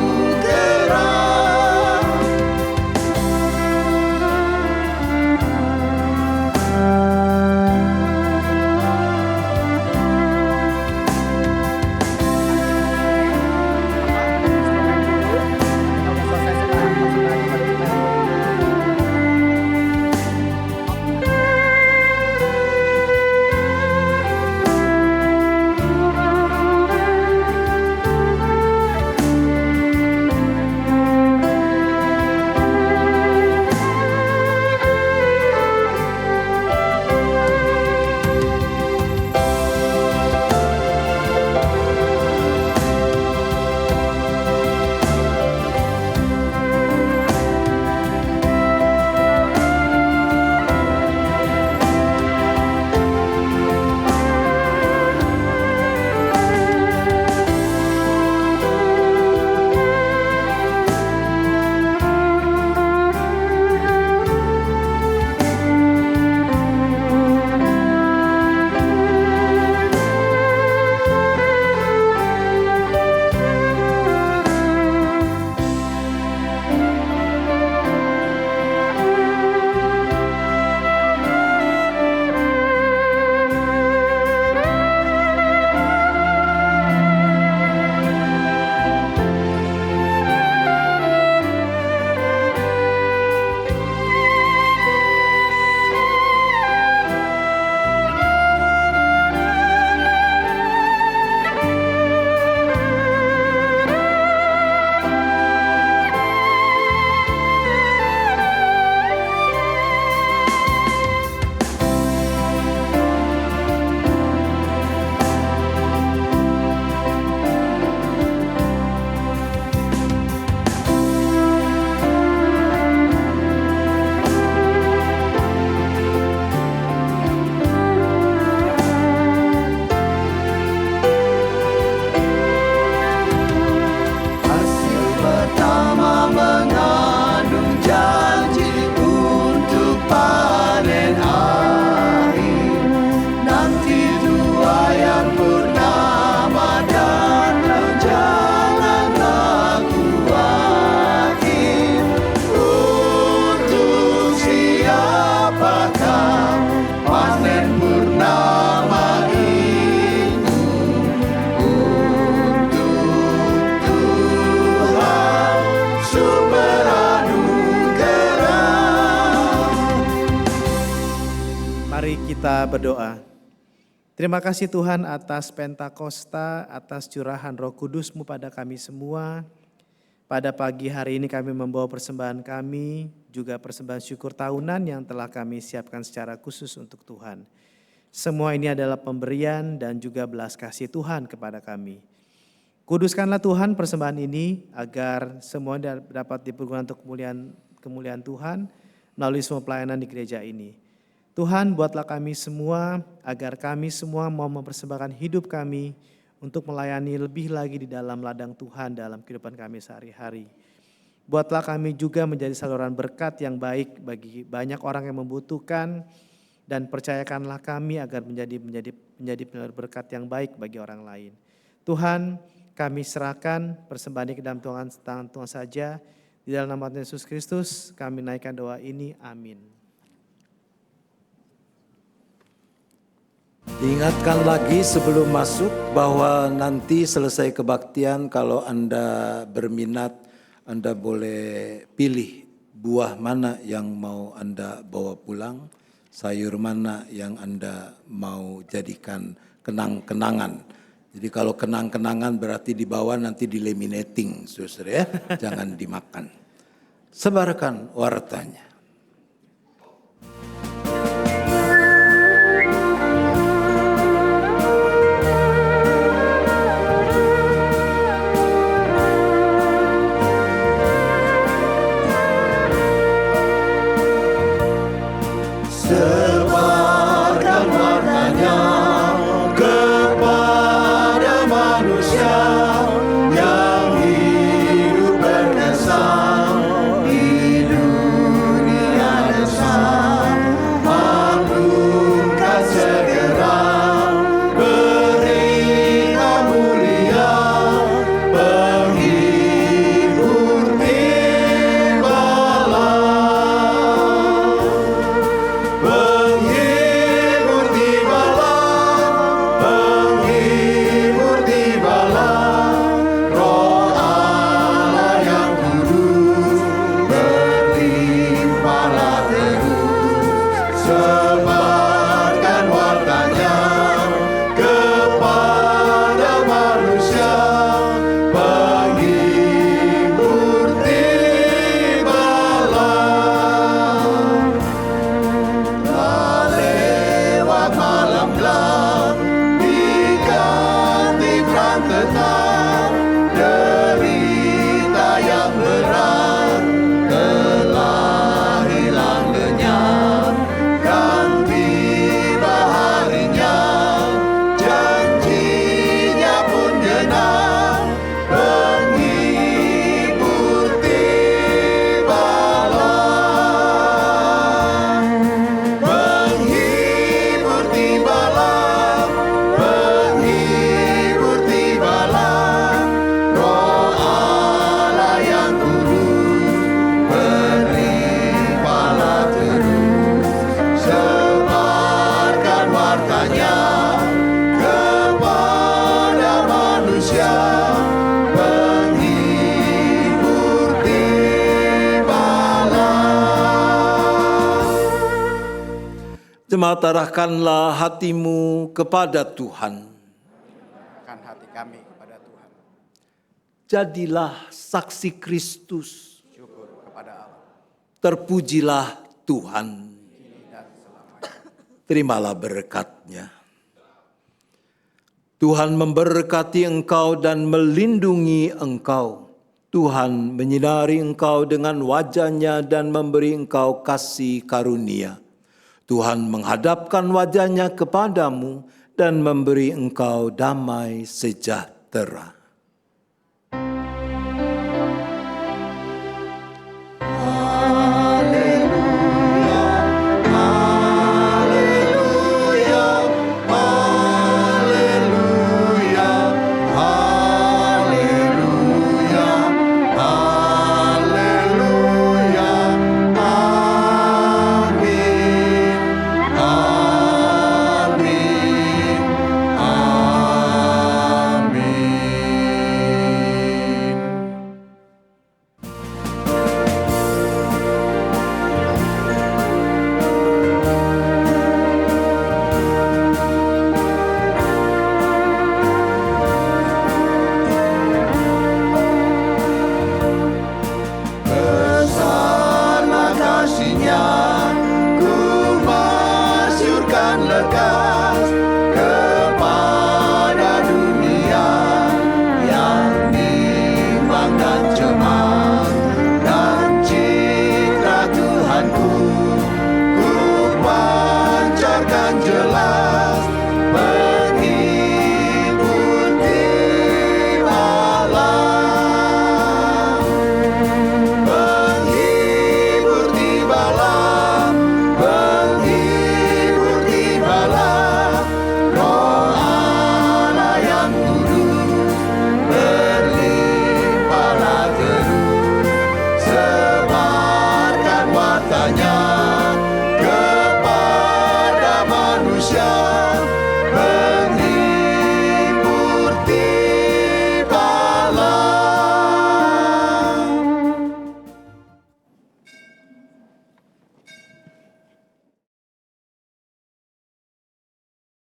Kita berdoa. Terima kasih Tuhan atas Pentakosta, atas curahan Roh Kudus-Mu pada kami semua. Pada pagi hari ini kami membawa persembahan kami, juga persembahan syukur tahunan yang telah kami siapkan secara khusus untuk Tuhan. Semua ini adalah pemberian dan juga belas kasih Tuhan kepada kami. Kuduskanlah Tuhan persembahan ini agar semua dapat dipergunakan untuk kemuliaan Tuhan melalui semua pelayanan di gereja ini. Tuhan, buatlah kami semua agar kami semua mau mempersembahkan hidup kami untuk melayani lebih lagi di dalam ladang Tuhan dalam kehidupan kami sehari-hari. Buatlah kami juga menjadi saluran berkat yang baik bagi banyak orang yang membutuhkan, dan percayakanlah kami agar menjadi penyaluran berkat yang baik bagi orang lain. Tuhan, kami serahkan persembahan ini ke dalam tangan Tuhan saja. Di dalam nama Tuhan Yesus Kristus kami naikkan doa ini. Amin. Diingatkan lagi sebelum masuk bahwa nanti selesai kebaktian, kalau Anda berminat, Anda boleh pilih buah mana yang mau Anda bawa pulang, sayur mana yang Anda mau jadikan kenang-kenangan. Jadi kalau kenang-kenangan berarti dibawa nanti di laminating, saudara ya, jangan dimakan. Sebarkan wartanya. Sebarkan warnanya kepada manusia yang hidup berkesan di dunia desa. Maklumkan segera berita mulia, penghibur tibalah. Penghibur tibalah, Roh Allah yang kudus berlimpahlah terus. Sebarkan wartanya kepada manusia, penghibur tibalah. Lewat malam gelap diganti terang tenang, derita yang berat telah hilang lenyap, dan tiba harinya janjinya pun genap. Penghibur tibalah. Penghibur tibalah, penghibur tibalah, Roh Allah yang kudus berlimpahlah terus. Sebarkan wartanya kepada manusia, penghibur tibalah. Jemaat, arahkanlah hatimu kepada Tuhan. Arahkan hati kami kepada Tuhan. Jadilah saksi Kristus. Syukur kepada Allah. Terpujilah Tuhan. Terimalah berkat-Nya. Tuhan memberkati engkau dan melindungi engkau. Tuhan menyinari engkau dengan wajah-Nya dan memberi engkau kasih karunia. Tuhan menghadapkan wajah-Nya kepadamu dan memberi engkau damai sejahtera. Amin. dan jemaat